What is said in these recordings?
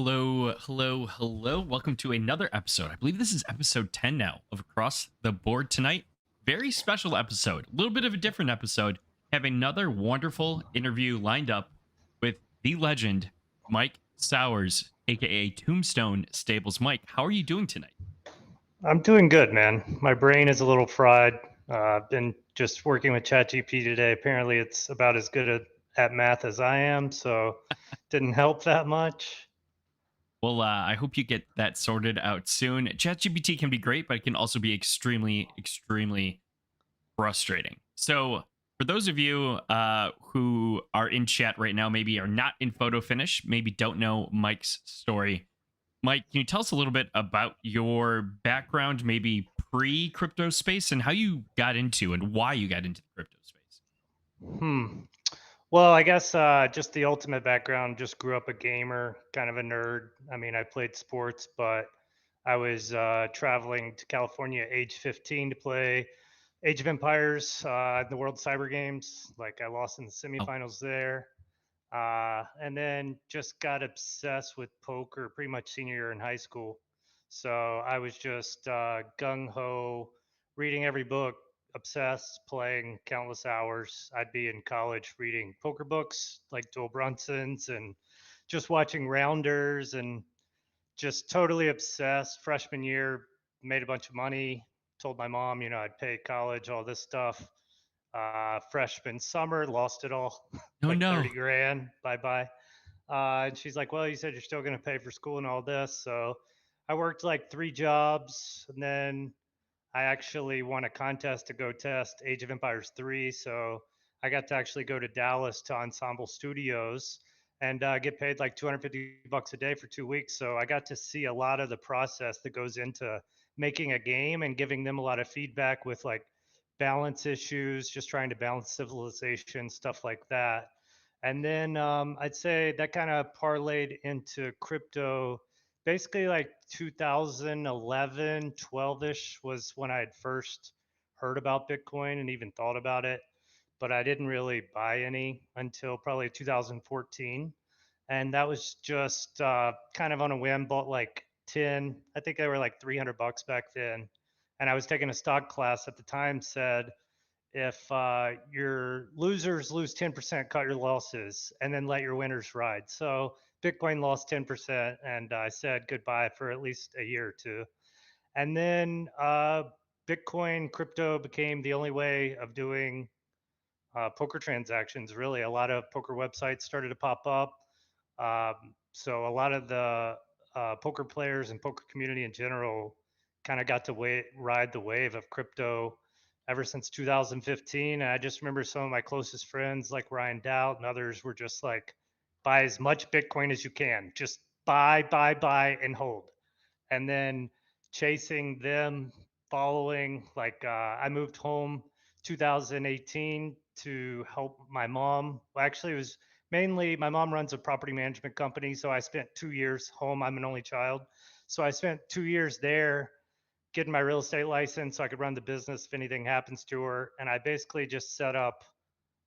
Hello, hello, hello. Welcome to another episode. I believe this is episode 10 now of Across the Board tonight. Very special episode, a little bit of a different episode. Have another wonderful interview lined up with the legend, Mike Sowers, aka Tombstone Stables. Mike, how are you doing tonight? I'm doing good, man. My brain is a little fried. I've been just working with ChatGPT today. Apparently, it's about as good at math as I am, so didn't help that much. Well, I hope you get that sorted out soon. ChatGPT can be great, but it can also be extremely frustrating. So, for those of you who are in chat right now, maybe are not in photo finish, maybe don't know Mike's story. Mike, can you tell us a little bit about your background, maybe pre crypto space, and how you got into and why you got into the crypto space? Hmm. Well, I guess just the ultimate background. Just grew up a gamer, kind of a nerd. I mean, I played sports, but I was traveling to California at age 15 to play Age of Empires in the World Cyber Games. Like I lost in the Oh, semifinals there. And then just got obsessed with poker pretty much senior year in high school. So I was just gung ho, reading every book, obsessed, playing countless hours. I'd be in college reading poker books like Joel Brunson's and just watching rounders and just totally obsessed. Freshman year, made a bunch of money, told my mom, I'd pay college, all this stuff. Freshman summer, lost it all, no, like no. 30 grand. Bye bye. And she's like, well, you said you're still going to pay for school and all this. So I worked like three jobs. And then I actually won a contest to go test Age of Empires 3. So I got to actually go to Dallas to Ensemble Studios and get paid like 250 bucks a day for 2 weeks. So I got to see a lot of the process that goes into making a game and giving them a lot of feedback with like balance issues, just trying to balance civilization, stuff like that. And then I'd say that kind of parlayed into crypto. Basically, like 2011, 12-ish was when I had first heard about Bitcoin and even thought about it, but I didn't really buy any until probably 2014. And that was just kind of on a whim, bought like 10, I think they were like 300 bucks back then. And I was taking a stock class at the time, said, if your losers lose 10%, cut your losses and then let your winners ride. So Bitcoin lost 10%, and I said goodbye for at least a year or two. And then Bitcoin crypto became the only way of doing poker transactions. Really, a lot of poker websites started to pop up. So a lot of the poker players and poker community in general kind of got to ride the wave of crypto ever since 2015. And I just remember some of my closest friends, like Ryan Dowd and others, were just like, buy as much Bitcoin as you can. Just buy, and hold. And then chasing them, following, like, I moved home 2018 to help my mom. Well, actually, it was mainly my mom runs a property management company. So I spent 2 years home. I'm an only child. So I spent 2 years there getting my real estate license so I could run the business if anything happens to her. And I basically just set up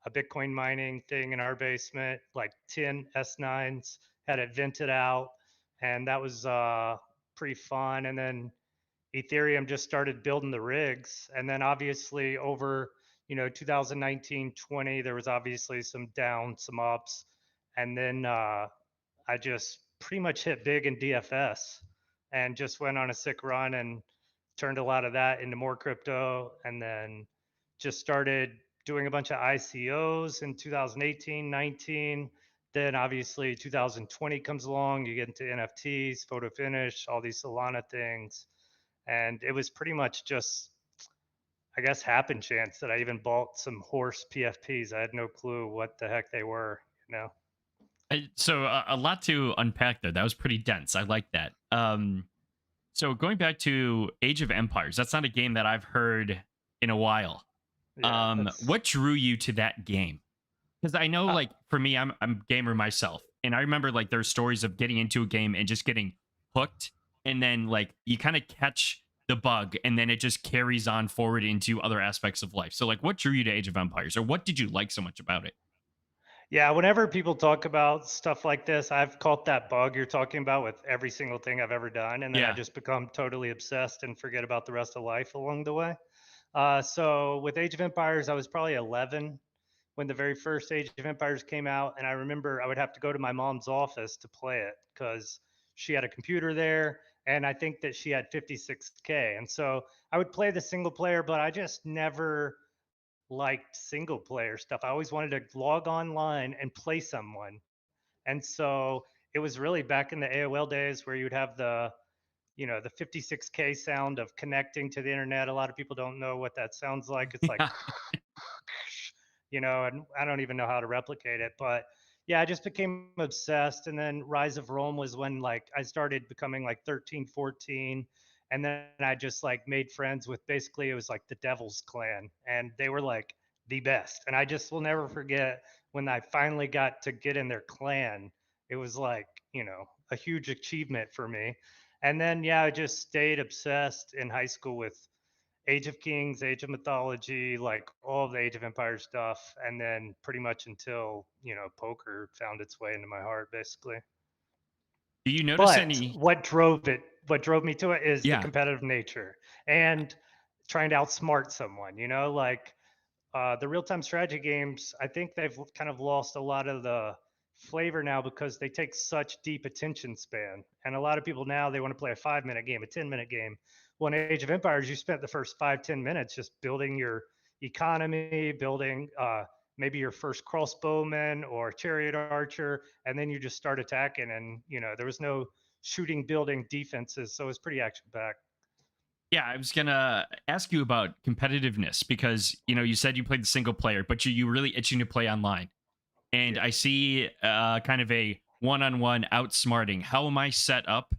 a Bitcoin mining thing in our basement, like 10 S9s, had it vented out. And that was pretty fun. And then Ethereum just started building the rigs. And then obviously over, 2019, 20, there was obviously some downs, some ups. And then I just pretty much hit big in DFS and just went on a sick run and turned a lot of that into more crypto. And then just started doing a bunch of ICOs in 2018, 19. Then obviously 2020 comes along, you get into NFTs, photo finish, all these Solana things. And it was pretty much just, I guess, happen chance that I even bought some horse PFPs. I had no clue what the heck they were, you know? A lot to unpack there. That was pretty dense. I like that. So going back to Age of Empires, that's not a game that I've heard in a while. Yeah, that's, What drew you to that game? Because I know, uh, like, for me, I'm a gamer myself, and I remember like there's stories of getting into a game and just getting hooked, and then like you kind of catch the bug, and then it just carries on forward into other aspects of life. So, like, what drew you to Age of Empires, or what did you like so much about it? Yeah, whenever people talk about stuff like this, I've caught that bug you're talking about with every single thing I've ever done, and then I Yeah. just become totally obsessed and forget about the rest of life along the way. So with Age of Empires, I was probably 11 when the very first Age of Empires came out, and I remember I would have to go to my mom's office to play it because she had a computer there, and I think that she had 56K, and so I would play the single player, but I just never liked single player stuff. I always wanted to log online and play someone. And so it was really back in the AOL days where you'd have the 56K sound of connecting to the internet. A lot of people don't know what that sounds like. It's like, Yeah. and I don't even know how to replicate it. But yeah, I just became obsessed. And then Rise of Rome was when like I started becoming like 13, 14. And then I just like made friends with basically it was like the Devil's Clan. And they were like the best. And I just will never forget when I finally got to get in their clan. It was like, a huge achievement for me. And then, yeah, I just stayed obsessed in high school with Age of Kings, Age of Mythology, like all of the Age of Empire stuff, and then pretty much until poker found its way into my heart, basically. Do you notice But any? what drove me to it is the Yeah. competitive nature and trying to outsmart someone. Like the real-time strategy games, I think they've kind of lost a lot of the flavor now because they take such deep attention span. And a lot of people now they want to play a 5 minute game, a 10 minute game. Well, in Age of Empires, you spent the first 5, 10 minutes just building your economy, building maybe your first crossbowman or chariot archer, and then you just start attacking. And there was no shooting, building defenses, so it was pretty action packed. Yeah, I was gonna ask you about competitiveness because you said you played the single player, but you really itching to play online. And Yeah. I see kind of a one-on-one outsmarting. How am I set up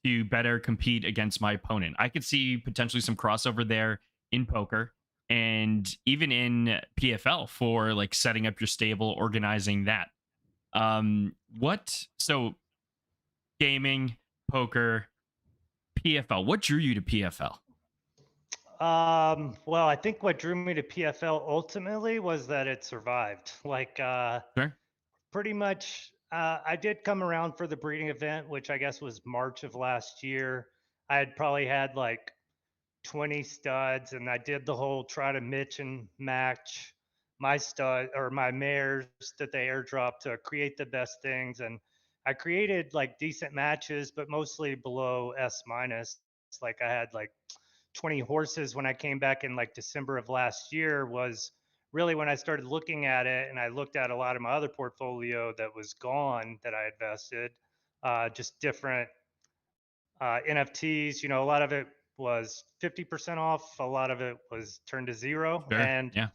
to better compete against my opponent? I could see potentially some crossover there in poker and even in PFL for like setting up your stable, organizing that. What so gaming, poker, PFL. What drew you to PFL? Well, I think what drew me to PFL ultimately was that it survived. Like, Sure. pretty much, I did come around for the breeding event, which I guess was March of last year. I had probably had like 20 studs, and I did the whole try to mitch and match my stud or my mares that they airdrop to create the best things. And I created like decent matches, but mostly below S minus. Like I had like 20 horses when I came back in like December of last year was really when I started looking at it, and I looked at a lot of my other portfolio that was gone that I invested, just different NFTs. A lot of it was 50% off, a lot of it was turned to zero. Sure. And Yeah.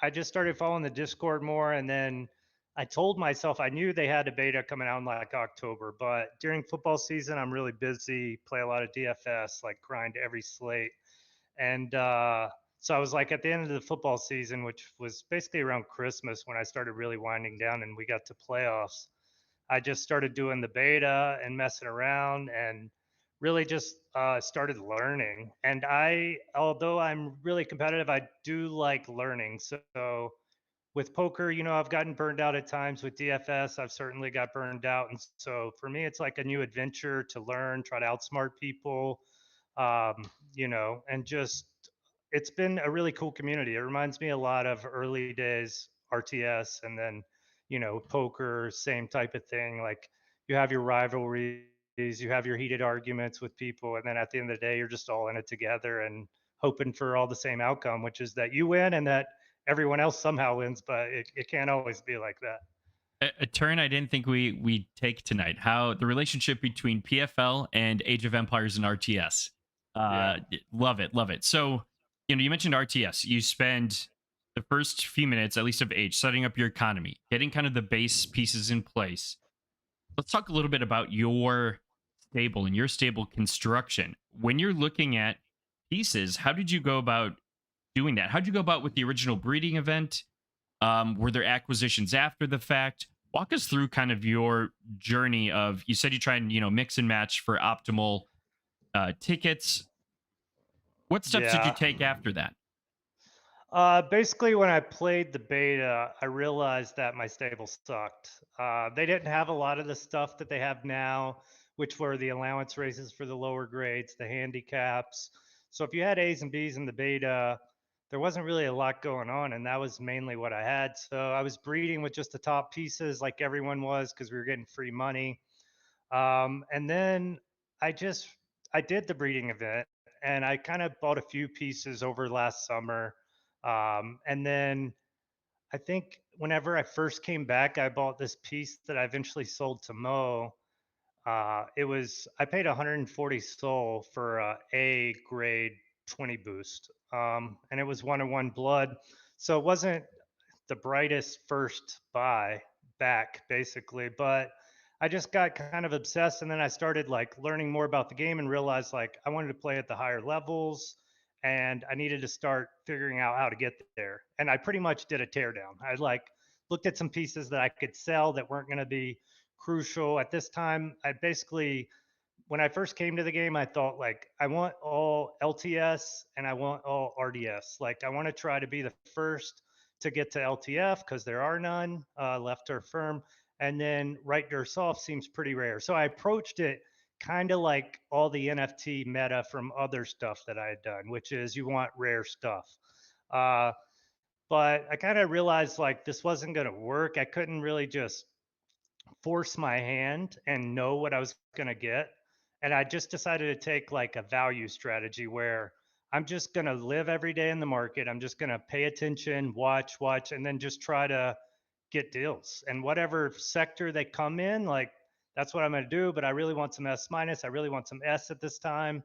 I just started following the Discord more. And then I told myself I knew they had a beta coming out in like October, but during football season, I'm really busy, play a lot of DFS, like grind every slate. And so I was like, at the end of the football season, which was basically around Christmas when I started really winding down and we got to playoffs, I just started doing the beta and messing around and really just started learning. And although I'm really competitive, I do like learning. So with poker, I've gotten burned out at times. With DFS, I've certainly got burned out. And so for me, it's like a new adventure to learn, try to outsmart people, and just it's been a really cool community. It reminds me a lot of early days RTS, and then poker, same type of thing. Like you have your rivalries, you have your heated arguments with people, and then at the end of the day, you're just all in it together and hoping for all the same outcome, which is that you win and that everyone else somehow wins. But it can't always be like that. A turn I didn't think we take tonight. How the relationship between PFL and Age of Empires and RTS. Yeah. Love it, love it. So, you mentioned RTS. You spend the first few minutes, at least of Age, setting up your economy, getting kind of the base pieces in place. Let's talk a little bit about your stable and your stable construction. When you're looking at pieces, how did you go about doing that? How'd you go about with the original breeding event? Were there acquisitions after the fact? Walk us through kind of your journey of you said you try and mix and match for optimal tickets. What steps did you Yeah. take after that? Basically, when I played the beta, I realized that my stable sucked. They didn't have a lot of the stuff that they have now, which were the allowance races for the lower grades, the handicaps. So if you had A's and B's in the beta, there wasn't really a lot going on, and that was mainly what I had. So I was breeding with just the top pieces, like everyone was, because we were getting free money. And then I just I did the breeding event, and I kind of bought a few pieces over last summer. And then I think whenever I first came back, I bought this piece that I eventually sold to Mo. It was I paid 140 Sol for a grade 20 boost, and it was 101 blood, so it wasn't the brightest first buy back basically, but I just got kind of obsessed, and then I started like learning more about the game and realized like I wanted to play at the higher levels, and I needed to start figuring out how to get there. And I pretty much did a teardown. I like looked at some pieces that I could sell that weren't going to be crucial at this time. I basically when I first came to the game, I thought like I want all LTS and I want all RDS. Like I want to try to be the first to get to LTF because there are none left or firm, and then right or soft seems pretty rare. So I approached it kind of like all the NFT meta from other stuff that I had done, which is you want rare stuff. Uh, but I kind of realized like this wasn't going to work. I couldn't really just force my hand and know what I was going to get. And I just decided to take like a value strategy where I'm just going to live every day in the market. I'm just going to pay attention, watch, and then just try to get deals. And whatever sector they come in, like that's what I'm going to do. But I really want some S minus. I really want some S at this time.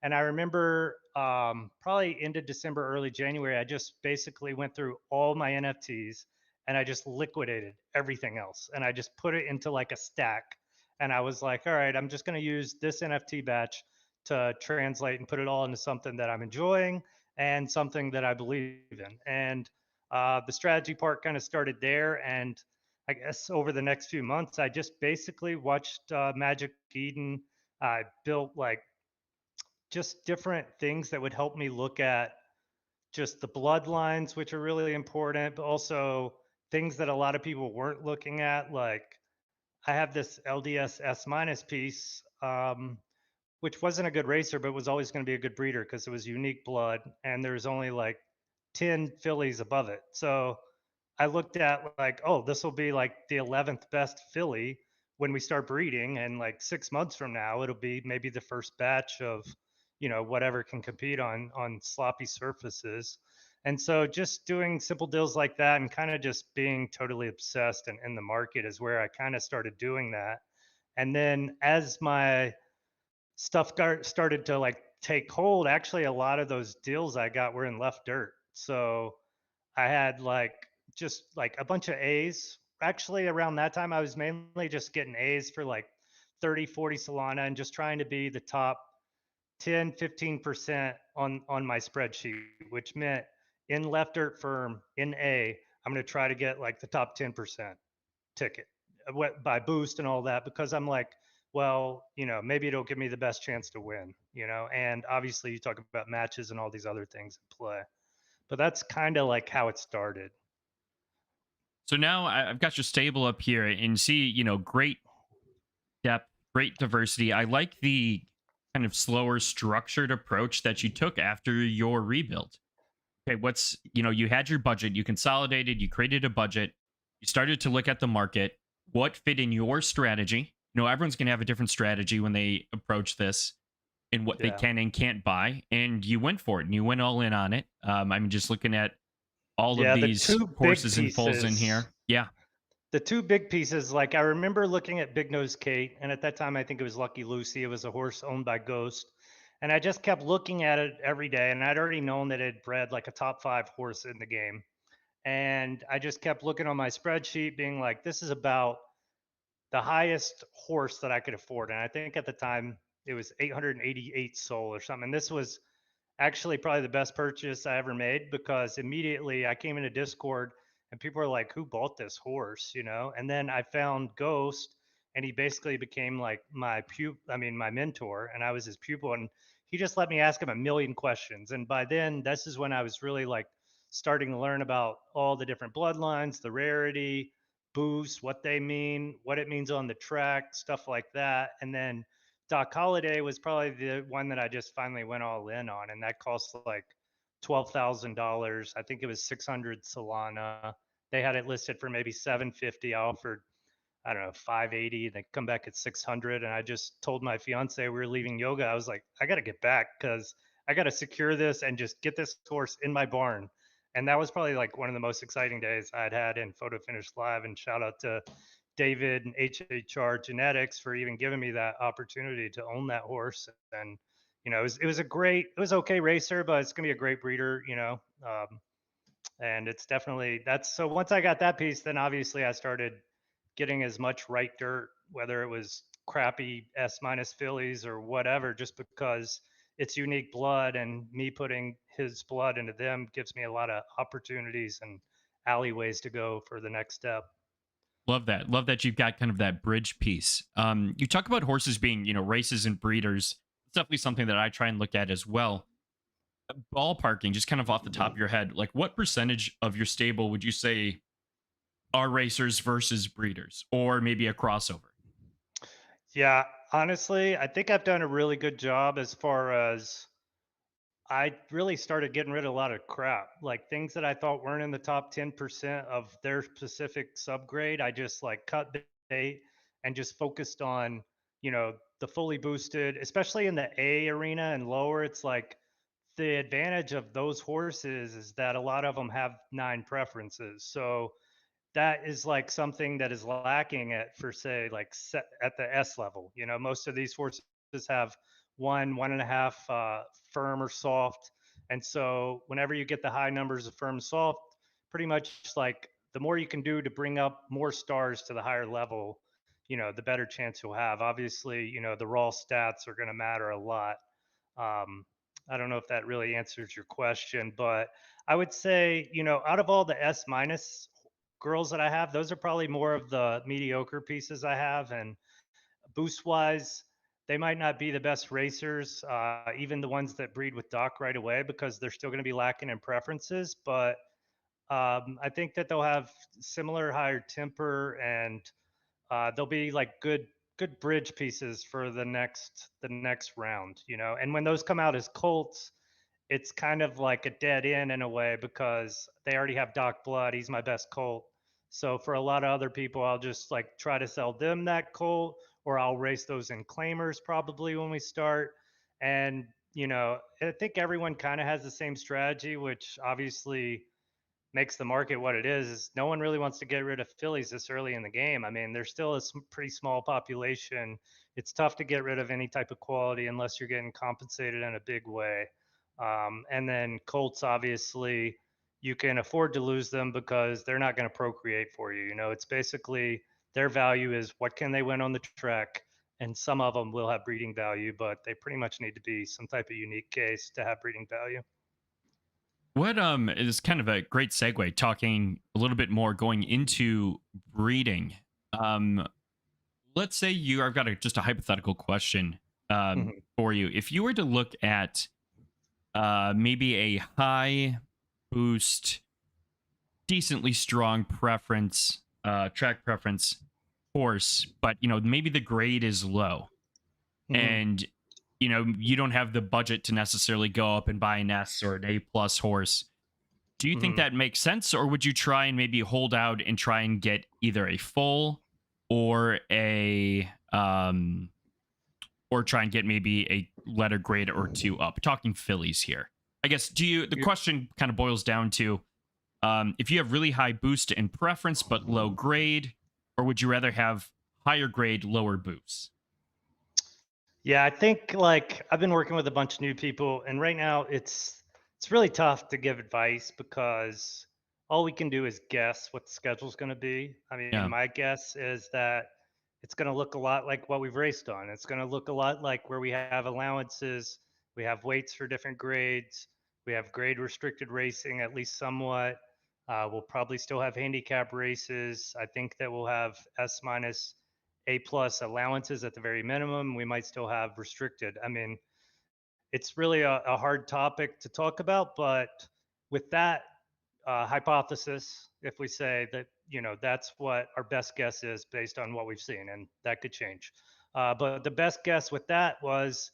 And I remember probably end of December, early January, I just basically went through all my NFTs and I just liquidated everything else. And I just put it into like a stack. And I was like, all right, I'm just going to use this NFT batch to translate and put it all into something that I'm enjoying and something that I believe in. And the strategy part kind of started there. And I guess over the next few months, I just basically watched Magic Eden. I built like just different things that would help me look at just the bloodlines, which are really important, but also things that a lot of people weren't looking at. Like I have this LDS S minus piece, which wasn't a good racer, but was always going to be a good breeder because it was unique blood, and there's only like 10 fillies above it. So I looked at like, oh, this will be like the 11th best filly when we start breeding, and like 6 months from now, it'll be maybe the first batch of, whatever can compete on sloppy surfaces. And so just doing simple deals like that and kind of just being totally obsessed and in the market is where I kind of started doing that. And then as my stuff started to like take hold, actually a lot of those deals I got were in left dirt. So I had like just like a bunch of A's. Actually, around that time, I was mainly just getting A's for like 30, 40 Solana and just trying to be the top 10, 15% on my spreadsheet, which meant in left dirt firm in A, I'm going to try to get like the top 10% ticket by boost and all that because I'm like, well, maybe it'll give me the best chance to win, and obviously you talk about matches and all these other things in play. But that's kind of like how it started. So now I've got your stable up here and see, great depth, great diversity. I like the kind of slower, structured approach that you took after your rebuild. Okay, you had your budget, you consolidated, you created a budget, you started to look at the market, what fit in your strategy. Everyone's going to have a different strategy when they approach this and what they Yeah. can and can't buy. And you went for it and you went all in on it. I'm just looking at all of Yeah, the these two big horses and foals in pieces. here. Yeah. The two big pieces, like I remember looking at Big Nose Kate, and at that time I think it was Lucky Lucy. It was a horse owned by Ghost. And I just kept looking at it every day, and I'd already known that it bred like a top 5 horse in the game. And I just kept looking on my spreadsheet, being like, this is about the highest horse that I could afford. And I think at the time it was 888 Sol or something. And this was actually probably the best purchase I ever made because immediately I came into Discord and people were like, who bought this horse? And then I found Ghost and he basically became like my mentor, and I was his pupil, and he just let me ask him a million questions. And by then, this is when I was really like starting to learn about all the different bloodlines, the rarity, boosts, what they mean, what it means on the track, stuff like that. And then Doc Holiday was probably the one that I just finally went all in on, and that cost like $12,000. I think it was 600 Solana. They had it listed for maybe 750. I offered, I don't know, 580. They come back at 600. And I just told my fiance we were leaving yoga. I was like, I got to get back because I got to secure this and just get this horse in my barn. And that was probably like one of the most exciting days I'd had in Photo Finish Live. And shout out to David and HHR Genetics for even giving me that opportunity to own that horse. And, it was a great, it was okay racer, but it's going to be a great breeder, and it's definitely that's so once I got that piece, then obviously I started getting as much right dirt, whether it was crappy S minus fillies or whatever, just because it's unique blood and me putting his blood into them gives me a lot of opportunities and alleyways to go for the next step. Love that. Love that you've got kind of that bridge piece. You talk about horses being, races and breeders. It's definitely something that I try and look at as well. Ballparking, just kind of off the top of your head, like what percentage of your stable would you say are racers versus breeders, or maybe a crossover? Yeah, honestly, I think I've done a really good job as far as I really started getting rid of a lot of crap, like things that I thought weren't in the top 10% of their specific subgrade. I just like cut bait and just focused on, the fully boosted, especially in the A arena and lower. It's like the advantage of those horses is that a lot of them have nine preferences. So that is like something that is lacking at for say like at the S level. Most of these horses have one and a half firm or soft, and so whenever you get the high numbers of firm soft, pretty much like the more you can do to bring up more stars to the higher level, the better chance you'll have. Obviously, the raw stats are going to matter a lot. Um, I don't know if that really answers your question, but I would say, out of all the S minus girls that I have, those are probably more of the mediocre pieces I have. And boost wise, they might not be the best racers, even the ones that breed with Doc right away, because they're still going to be lacking in preferences. But I think that they'll have similar higher temper, and they'll be like good bridge pieces for the next round. And when those come out as colts, it's kind of like a dead end in a way because they already have Doc Blood. He's my best Colt. So for a lot of other people, I'll just like try to sell them that Colt, or I'll race those in claimers probably when we start. And I think everyone kind of has the same strategy, which obviously makes the market what it is no one really wants to get rid of fillies this early in the game. I mean, there's still a pretty small population. It's tough to get rid of any type of quality unless you're getting compensated in a big way. And then colts, obviously, you can afford to lose them because they're not going to procreate for you. It's basically their value is what can they win on the track. And some of them will have breeding value, but they pretty much need to be some type of unique case to have breeding value. What is kind of a great segue talking a little bit more going into breeding. Um let's say I've got just a hypothetical question Mhm. for you. If you were to look at maybe a high boost, decently strong preference, track preference horse, but maybe the grade is low, Mhm. and you don't have the budget to necessarily go up and buy an S or an A plus horse. Do you think Mhm. that makes sense, or would you try and maybe hold out and try and get either a full or a or try and get maybe a letter grade or two up? Talking fillies here. I guess the question kind of boils down to if you have really high boost and preference but low grade, or would you rather have higher grade, lower boost? Yeah, I think like I've been working with a bunch of new people, and right now it's really tough to give advice because all we can do is guess what the schedule's going to be. I mean, Yeah. my guess is that it's going to look a lot like what we've raced on. It's going to look a lot like where we have allowances, we have weights for different grades, we have grade restricted racing at least somewhat. We'll probably still have handicap races. I think that we'll have S minus a plus allowances at the very minimum. We might still have restricted. I mean, it's really a hard topic to talk about, but with that, hypothesis if we say that that's what our best guess is based on what we've seen, and that could change. But the best guess with that was,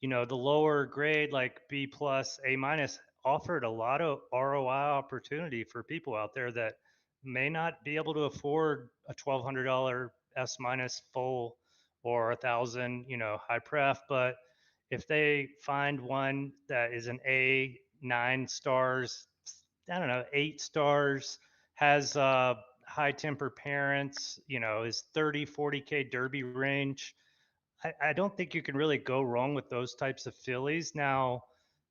the lower grade like B plus, A minus offered a lot of ROI opportunity for people out there that may not be able to afford a $1,200 S minus full or 1,000 high pref, but if they find one that is an A, 9 stars, I don't know, 8 stars, has high temper parents, is 30, 40K Derby range. I don't think you can really go wrong with those types of fillies. Now,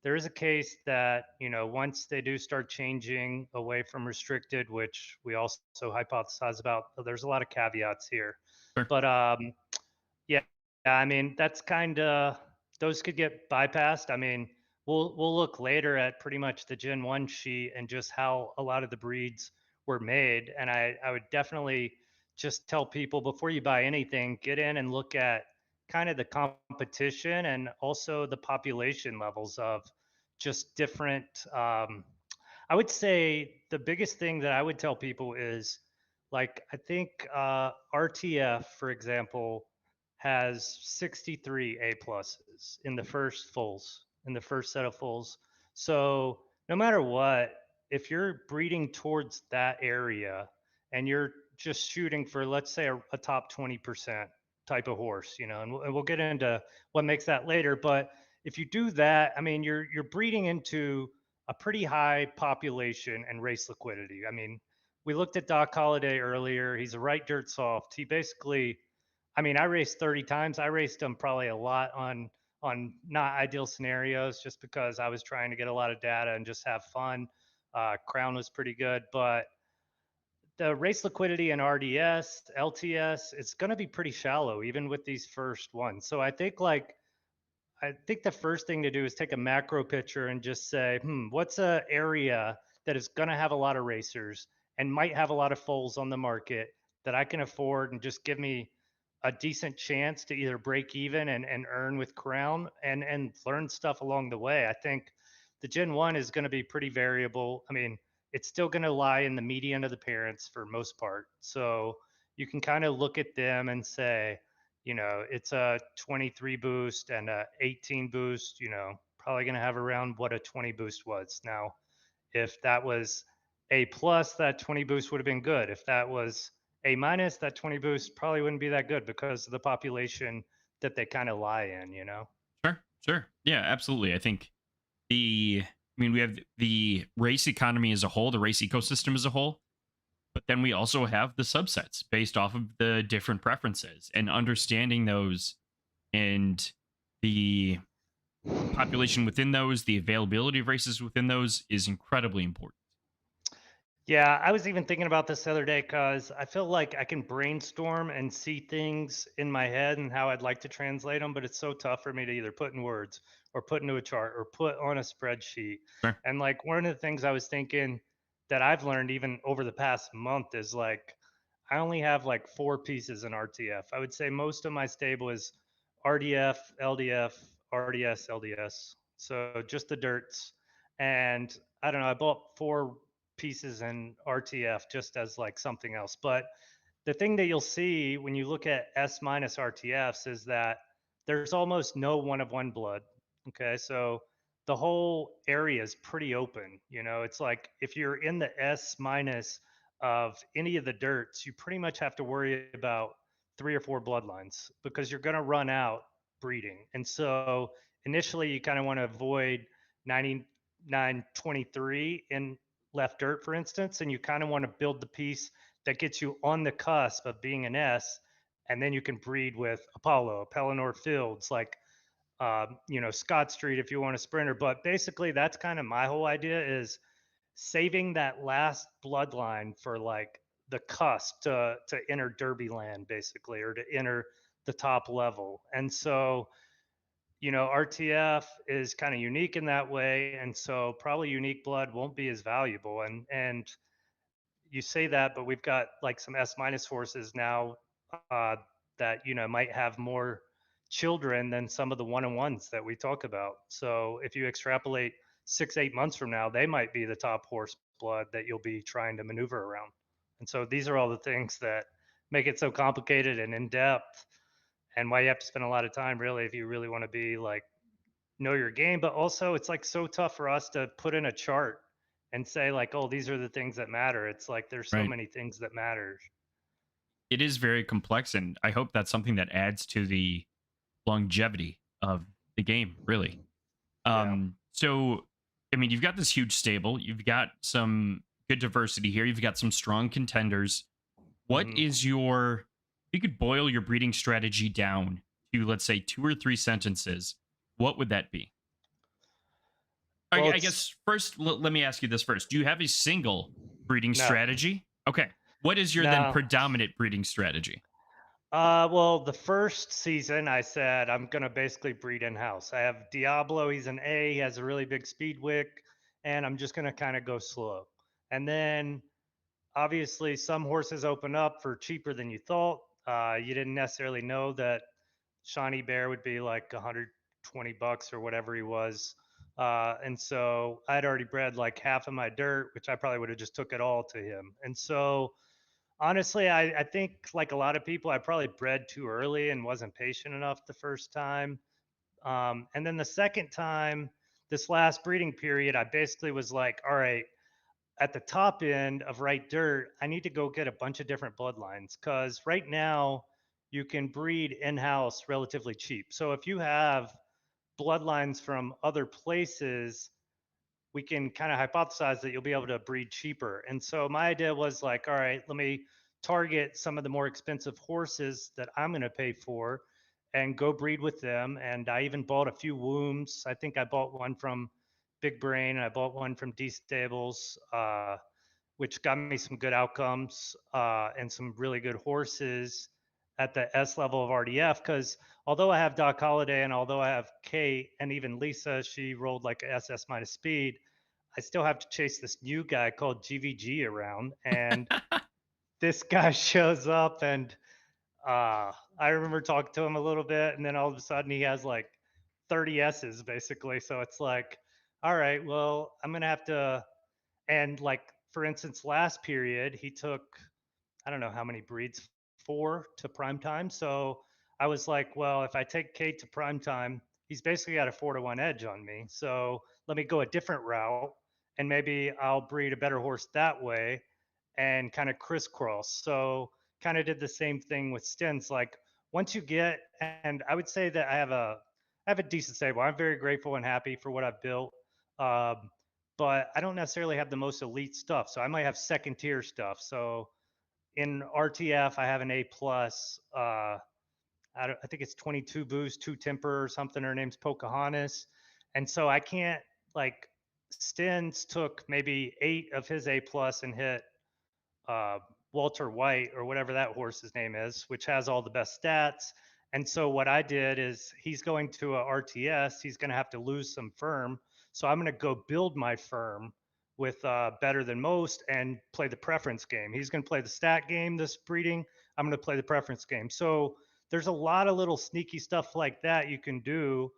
there is a case that, once they do start changing away from restricted, which we also hypothesize about, there's a lot of caveats here. Sure. But yeah, I mean, that's kind of, those could get bypassed. I mean, we'll look later at pretty much the Gen 1 sheet and just how a lot of the breeds were made. And I would definitely just tell people before you buy anything, get in and look at kind of the competition and also the population levels of just different. I would say the biggest thing that I would tell people is, like, I think RTF, for example, has 63 A pluses in the first fulls, in the first set of fulls. So no matter what, if you're breeding towards that area and you're just shooting for, let's say, a top 20% type of horse, and we'll get into what makes that later. But if you do that, I mean, you're breeding into a pretty high population and race liquidity. I mean, we looked at Doc Holliday earlier. He's a right dirt soft. He basically, I mean, I raced 30 times. I raced him probably a lot on not ideal scenarios just because I was trying to get a lot of data and just have fun. Crown was pretty good, but the race liquidity in RDS, LTS, it's going to be pretty shallow even with these first ones. So I think the first thing to do is take a macro picture and just say, what's a area that is going to have a lot of racers and might have a lot of foals on the market that I can afford and just give me a decent chance to either break even and earn with Crown and learn stuff along the way. I think the Gen 1 is going to be pretty variable. I mean, it's still going to lie in the median of the parents for most part. So you can kind of look at them and say, it's a 23 boost and a 18 boost, probably going to have around what a 20 boost was. Now, if that was A plus, that 20 boost would have been good. If that was A minus, that 20 boost probably wouldn't be that good because of the population that they kind of lie in. Sure. Sure. Yeah, absolutely. I think we have the race economy as a whole, the race ecosystem as a whole, but then we also have the subsets based off of the different preferences, and understanding those and the population within those, the availability of races within those is incredibly important. Yeah, I was even thinking about this the other day because I feel like I can brainstorm and see things in my head and how I'd like to translate them, but it's so tough for me to either put in words or put into a chart or put on a spreadsheet. Sure. And like one of the things I was thinking that I've learned even over the past month is like I only have like 4 pieces in RTF. I would say most of my stable is RDF, LDF, RDS, LDS. So just the dirts. And I don't know, I bought 4 pieces in RTF just as like something else. But the thing that you'll see when you look at S minus RTFs is that there's almost no one of one blood. Okay. So the whole area is pretty open. It's like if you're in the S minus of any of the dirts, you pretty much have to worry about 3 or 4 bloodlines because you're going to run out breeding. And so initially, you kind of want to avoid 9923 in left dirt, for instance, and you kind of want to build the piece that gets you on the cusp of being an S, and then you can breed with Apollo, Pelennor Fields, like Scott Street if you want a sprinter. But basically, that's kind of my whole idea is saving that last bloodline for like the cusp to enter Derby land, basically, or to enter the top level. And so RTF is kind of unique in that way, and so probably unique blood won't be as valuable. And you say that, but we've got like some S minus horses now uh, that might have more children than some of the 1-on-1s that we talk about. So if you extrapolate 6, 8 months from now, they might be the top horse blood that you'll be trying to maneuver around. And so these are all the things that make it so complicated and in depth, and why you have to spend a lot of time really if you really want to be like know your game. But also it's like so tough for us to put in a chart and say like, oh, these are the things that matter. It's like there's so Right. many things that matter. It is very complex, and I hope that's something that adds to the longevity of the game, really. Yeah. So I mean, you've got this huge stable, you've got some good diversity here, you've got some strong contenders. What Hmm. is your, if you could boil your breeding strategy down to, let's say, two or three sentences, what would that be? Well, I it's guess first, let me ask you this first. Do you have a single breeding no, strategy? Okay. What is your then no. predominant breeding strategy? Well, the first season I said I'm gonna basically breed in house. I have Diablo, he's an A, he has a really big speed wick, and I'm just gonna kind of go slow. And then obviously some horses open up for cheaper than you thought. You didn't necessarily know that Shawnee Bear would be like 120 bucks or whatever he was. And so I'd already bred like half of my dirt, which I probably would have just took it all to him. And so honestly, I think like a lot of people, I probably bred too early and wasn't patient enough the first time. And then the second time, this last breeding period, I basically was like, all right, at the top end of right dirt, I need to go get a bunch of different bloodlines because right now you can breed in house relatively cheap. So if you have bloodlines from other places, we can kind of hypothesize that you'll be able to breed cheaper. And so my idea was like, all right, let me target some of the more expensive horses that I'm going to pay for and go breed with them. And I even bought a few wombs. I think I bought one from Big Brain and I bought one from D Stables, which got me some good outcomes and some really good horses at the S level of RDF. Because although I have Doc Holliday and although I have Kate and even Lisa, she rolled like a SS minus speed, I still have to chase this new guy called GVG around. And this guy shows up and I remember talking to him a little bit, and then all of a sudden he has like 30 S's basically. So it's like, all right, well, I'm gonna have to. And like for instance, last period he took I don't know how many breeds, four to prime time. So I was like, well, if I take Kate to prime time, he's basically got a 4-1 edge on me. So let me go a different route and maybe I'll breed a better horse that way and kind of crisscross. So kind of did the same thing with stints. Like once you get, and I would say that I have a decent stable. I'm very grateful and happy for what I've built. Um, but I don't necessarily have the most elite stuff. So I might have second tier stuff. So in RTF, I have an A plus. I think it's 22 boost, two temper or something. Her name's Pocahontas, and so I can't like. Stins took maybe 8 of his A plus and hit uh, Walter White or whatever that horse's name is, which has all the best stats. And so what I did is he's going to a RTS. He's going to have to lose some firm. So I'm going to go build my firm with better than most and play the preference game. He's going to play the stat game this breeding. I'm going to play the preference game. So there's a lot of little sneaky stuff like that you can do.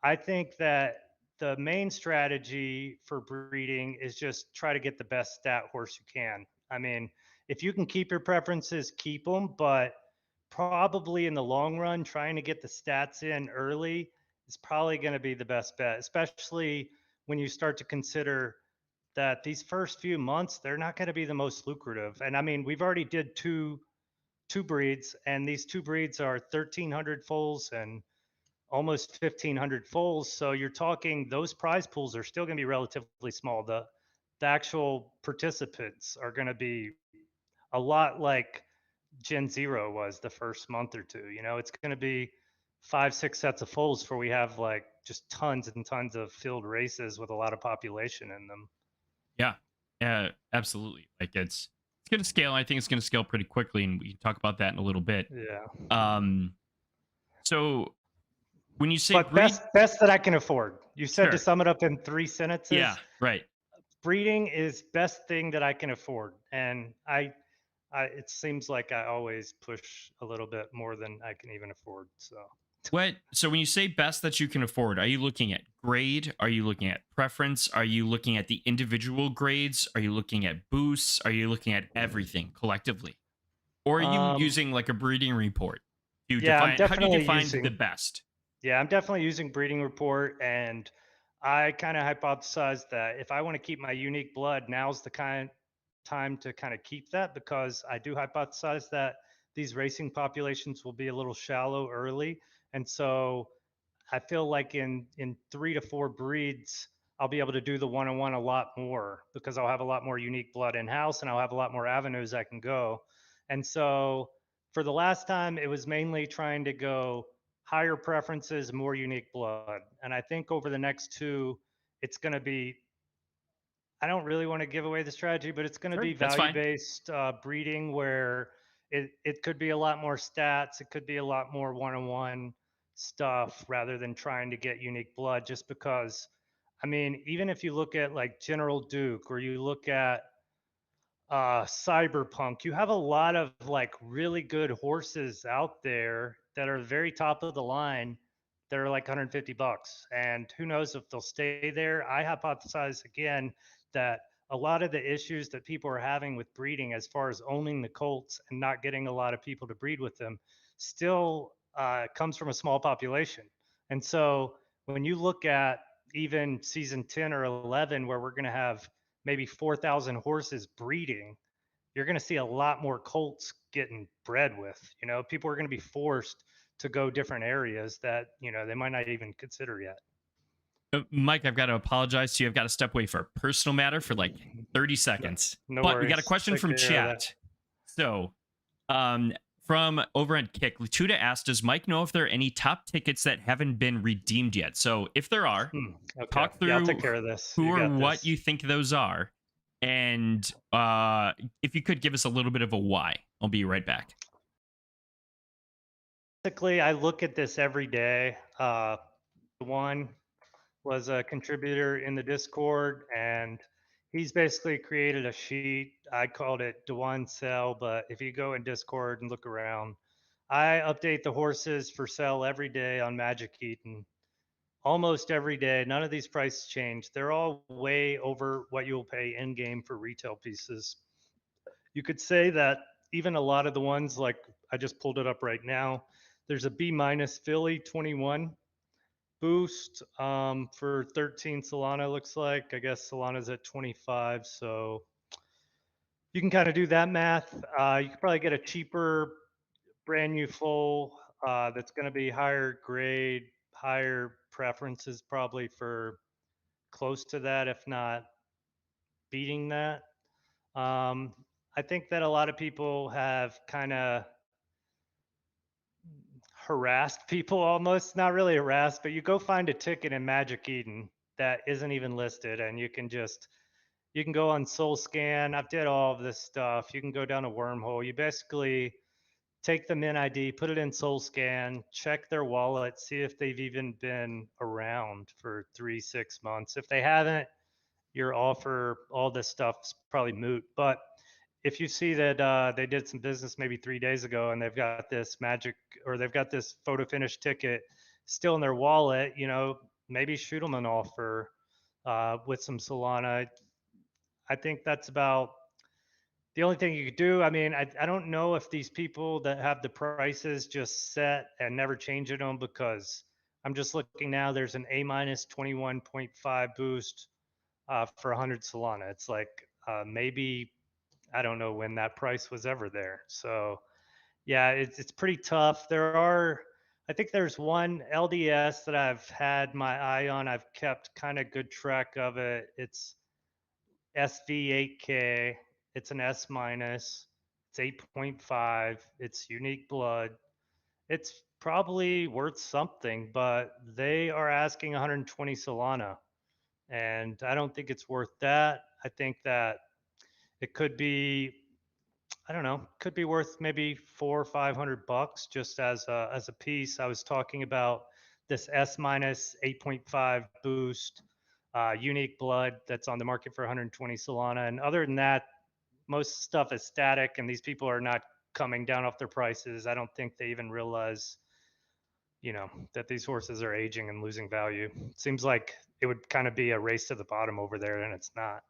I think that the main strategy for breeding is just try to get the best stat horse you can. I mean, if you can keep your preferences, keep them, but probably in the long run, trying to get the stats in early is probably going to be the best bet, especially when you start to consider that these first few months they're not going to be the most lucrative. And I mean, we've already did two breeds, and these two breeds are 1,300 foals and almost 1,500 foals. So you're talking those prize pools are still going to be relatively small. The actual participants are going to be a lot like Gen Zero was the first month or two. You know, it's going to be 5, 6 sets of foals before we have like just tons and tons of field races with a lot of population in them. Yeah. Yeah, absolutely. Like it's going to scale. I think it's going to scale pretty quickly, and we can talk about that in a little bit. Yeah. Um, so when you say But breed, best that I can afford. You said to sure. sum it up in three Yeah, sentences, right. breeding is best thing that I can afford. And it seems like I always push a little bit more than I can even afford. So What so when you say best that you can afford, are you looking at grade? Are you looking at preference? Are you looking at the individual grades? Are you looking at boosts? Are you looking at everything collectively? Or are you Um, using like a breeding report to yeah, I'm define how do you definitely define the using best? Yeah, I'm definitely using breeding report, and I kind of hypothesized that if I want to keep my unique blood, now's the kind time to kind of keep that, because I do hypothesize that these racing populations will be a little shallow early, and so I feel like in 3 to 4 breeds, I'll be able to do the one-on-one a lot more because I'll have a lot more unique blood in house and I'll have a lot more avenues I can go. And so for the last time, it was mainly trying to go higher preferences, more unique blood. And I think over the next two, it's going to be, I don't really want to give away the strategy, but it's going to Sure, be that's value fine. based breeding where it could be a lot more stats. It could be a lot more one on one stuff rather than trying to get unique blood. Just because, I mean, even if you look at like General Duke or you look at Cyberpunk, you have a lot of like really good horses out there that are very top of the line that are like 150 bucks. And who knows if they'll stay there. I hypothesize again that a lot of the issues that people are having with breeding, as far as owning the colts and not getting a lot of people to breed with them, still comes from a small population. And so when you look at even season 10 or 11, where we're going to have maybe 4,000 horses breeding, you're going to see a lot more colts getting bred with. You know, people are going to be forced to go different areas that, they might not even consider yet. Mike, I've got to apologize to you. I've got to step away for a personal matter for like 30 No, seconds. no But we got a worries. question Take from care of that. chat. So, from over at Kick, Latuda asked, "Does Mike know if there are any top tickets that haven't been redeemed yet?" So, if there are, Okay. talk Yeah, I'll through take care of this. who You or got what this. you think those are, and if you could give us a little bit of a why. I'll be right back. Basically, I look at this every day. One was a contributor in the Discord, and he's basically created a sheet. I called it Dewan Sell, but if you go in Discord and look around, I update the horses for sale every day on Magic Eden, almost every day. None of these prices change. They're all way over what you'll pay in game for retail pieces. You could say that even a lot of the ones, like I just pulled it up right now, there's a B minus Philly 21 boost for 13 Solana, looks like. I guess Solana's at 25, so you can kind of do that math. You could probably get a cheaper brand new full that's going to be higher grade, higher preferences, probably for close to that, if not beating that. Um, I think that a lot of people have kind of harassed people, almost not really harassed, but you go find a ticket in Magic Eden that isn't even listed, and you can go on Soul Scan. I've did all of this stuff. You can go down a wormhole. You basically take the min ID, put it in Soul Scan, check their wallet, see if they've even been around for 3 6 months. If they haven't, your offer, all this stuff's probably moot. But if you see that they did some business maybe 3 days ago and they've got this magic, or they've got this photo finish ticket still in their wallet, maybe shoot them an offer with some Solana. I think that's about the only thing you could do. I mean, I don't know if these people that have the prices just set and never changing them, because I'm just looking now, there's an A minus 21.5 boost for 100 Solana. It's like maybe, I don't know when that price was ever there. So yeah, it's pretty tough. I think there's one LDS that I've had my eye on. I've kept kind of good track of it. It's SV8K. It's an S minus. It's 8.5. It's unique blood. It's probably worth something, but they are asking 120 Solana, and I don't think it's worth that. I think that it could be, I don't know, could be worth maybe 400 or 500 bucks just as a piece. I was talking about this S minus 8.5 boost, unique blood that's on the market for 120 Solana, and other than that, most stuff is static, and these people are not coming down off their prices. I don't think they even realize that these horses are aging and losing value. Seems like it would kind of be a race to the bottom over there, and it's not.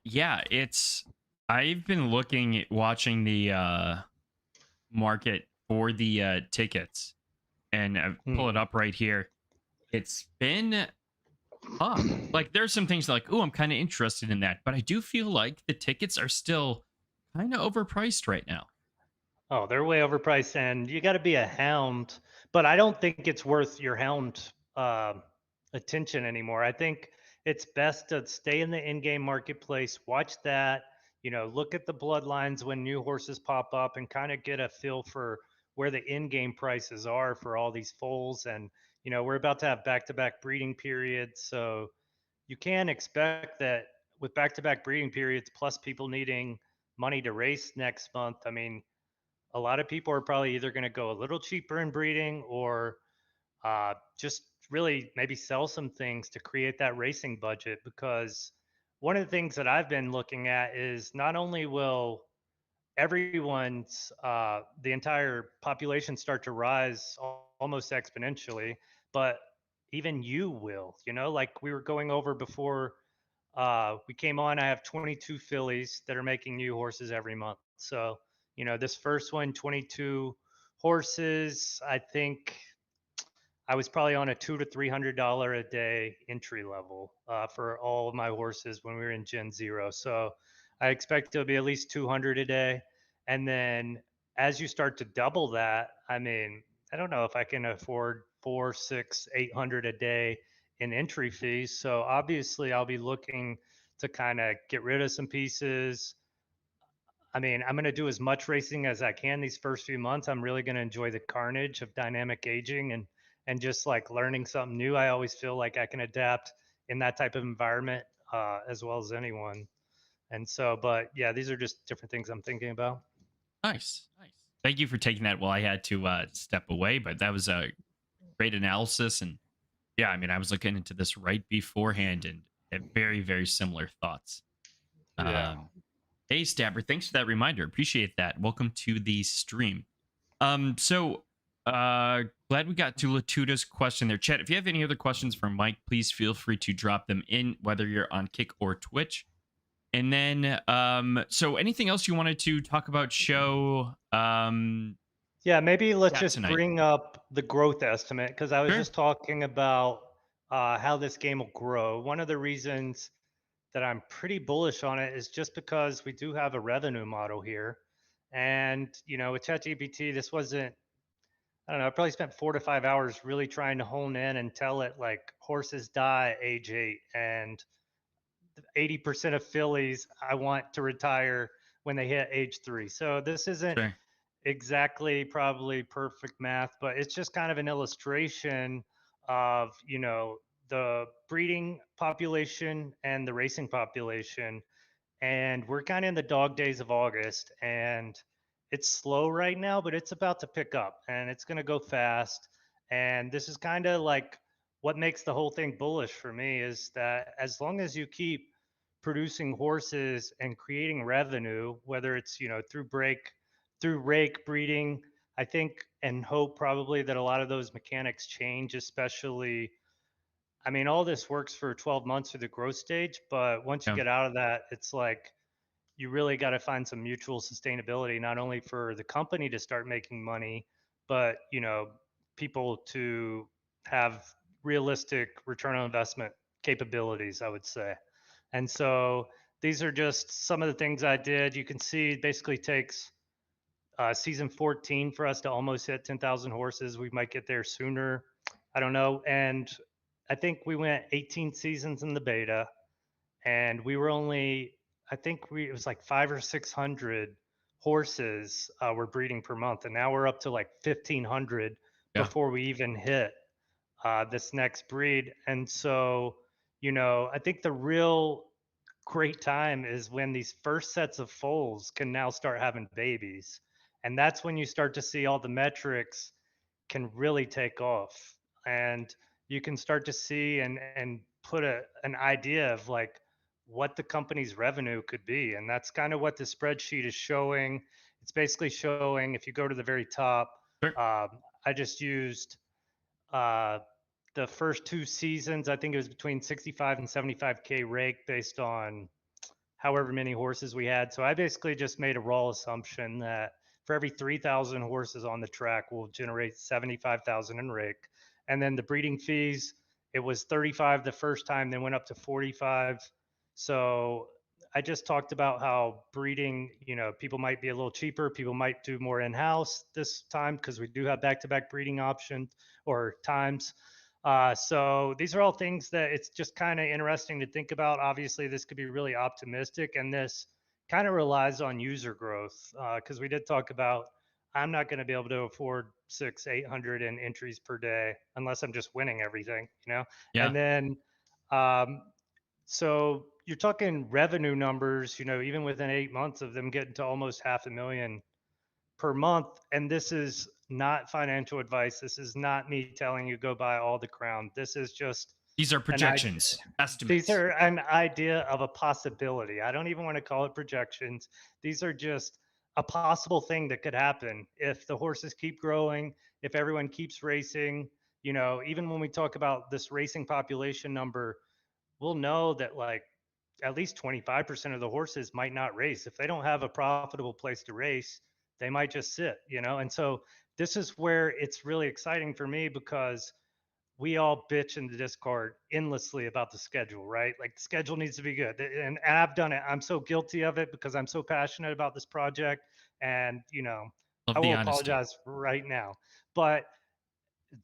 Yeah, it's I've been watching the market for the tickets, and I pull it Hmm. up right here. It's been tough. Like there's some things like, oh, I'm kind of interested in that, but I do feel like the tickets are still kind of overpriced right now. Oh, they're way overpriced, and you got to be a hound. But I don't think it's worth your hound attention anymore. I think it's best to stay in the in-game marketplace, watch that. Look at the bloodlines when new horses pop up, and kind of get a feel for where the in-game prices are for all these foals. And we're about to have back-to-back breeding periods, so you can expect that with back-to-back breeding periods, plus people needing money to race next month. I mean, a lot of people are probably either going to go a little cheaper in breeding or just really maybe sell some things to create that racing budget. Because one of the things that I've been looking at is not only will the entire population start to rise almost exponentially, but even you will, like we were going over before we came on. I have 22 fillies that are making new horses every month. So, this first one, 22 horses. I think I was probably on a $200 to $300 a day entry level for all of my horses when we were in Gen Zero. So, I expect it'll be at least 200 a day. And then as you start to double that, I mean, I don't know if I can afford four, six, 800 a day in entry fees. So obviously, I'll be looking to kind of get rid of some pieces. I mean, I'm going to do as much racing as I can these first few months. I'm really going to enjoy the carnage of dynamic aging and just like learning something new. I always feel like I can adapt in that type of environment as well as anyone. And so, but yeah, these are just different things I'm thinking about. Nice, nice. Thank you for taking that while I had to step away, but that was a great analysis. And yeah, I mean, I was looking into this right beforehand and had very, very similar thoughts. Yeah. Um, hey, Stabber, thanks for that reminder. Appreciate that. Welcome to the stream. So glad we got to Latuda's question there. Chat, if you have any other questions for Mike, please feel free to drop them in, whether you're on Kick or Twitch. And then so anything else you wanted to talk about show Yeah, maybe let's chat just tonight? bring up the growth estimate because I was Sure. just talking about how this game will grow. One of the reasons that I'm pretty bullish on it is just because we do have a revenue model here. And, with ChatGPT, this wasn't, I don't know, I probably spent 4 to 5 hours really trying to hone in and tell it like horses die at age 8 and 80% of fillies I want to retire when they hit age 3. So this isn't Sure. exactly probably perfect math, but it's just kind of an illustration of, the breeding population and the racing population. And we're kind of in the dog days of August, and it's slow right now, but it's about to pick up and it's going to go fast. And this is kind of like what makes the whole thing bullish for me is that as long as you keep producing horses and creating revenue, whether it's, through rake breeding, I think and hope probably that a lot of those mechanics change, especially, I mean, all this works for 12 months through the growth stage, but once you Yeah. get out of that, it's like you really got to find some mutual sustainability, not only for the company to start making money, but, people to have realistic return on investment capabilities, I would say. And so these are just some of the things I did. You can see it basically takes season 14 for us to almost hit 10,000 horses. We might get there sooner. I don't know. And I think we went 18 seasons in the beta, and we were only, I think it was like 5 or 600 horses were breeding per month, and now we're up to like 1,500 Yeah. before we even hit this next breed. And so, I think the real great time is when these first sets of foals can now start having babies. And that's when you start to see all the metrics can really take off. And you can start to see and put an idea of like what the company's revenue could be. And that's kind of what the spreadsheet is showing. It's basically showing, if you go to the very top, Sure. um, I just used uh, the first 2 seasons. I think it was between 65 and 75K rake based on however many horses we had. So I basically just made a raw assumption that for every 3,000 horses on the track, we'll generate 75,000 in rake. And then the breeding fees, it was 35 the first time, then went up to 45. So I just talked about how breeding, people might be a little cheaper. People might do more in house this time because we do have back to back breeding options or times. So these are all things that it's just kind of interesting to think about. Obviously, this could be really optimistic, and this kind of relies on user growth because we did talk about I'm not going to be able to afford 800 in entries per day unless I'm just winning everything. Yeah. And then, um, so you're talking revenue numbers, even within 8 months of them getting to almost 500,000 per month. And this is not financial advice. This is not me telling you go buy all the crown. This is just These are an idea. projections, These estimates. are an idea of a possibility. I don't even want to call it projections. These are just a possible thing that could happen if the horses keep growing, if everyone keeps racing. Even when we talk about this racing population number, we'll know that like at least 25% of the horses might not race. If they don't have a profitable place to race, they might just sit. And so this is where it's really exciting for me because we all bitch in the Discord endlessly about the schedule, right? Like the schedule needs to be good. And I've done it. I'm so guilty of it because I'm so passionate about this project. And, I Love the will honesty. apologize right now. But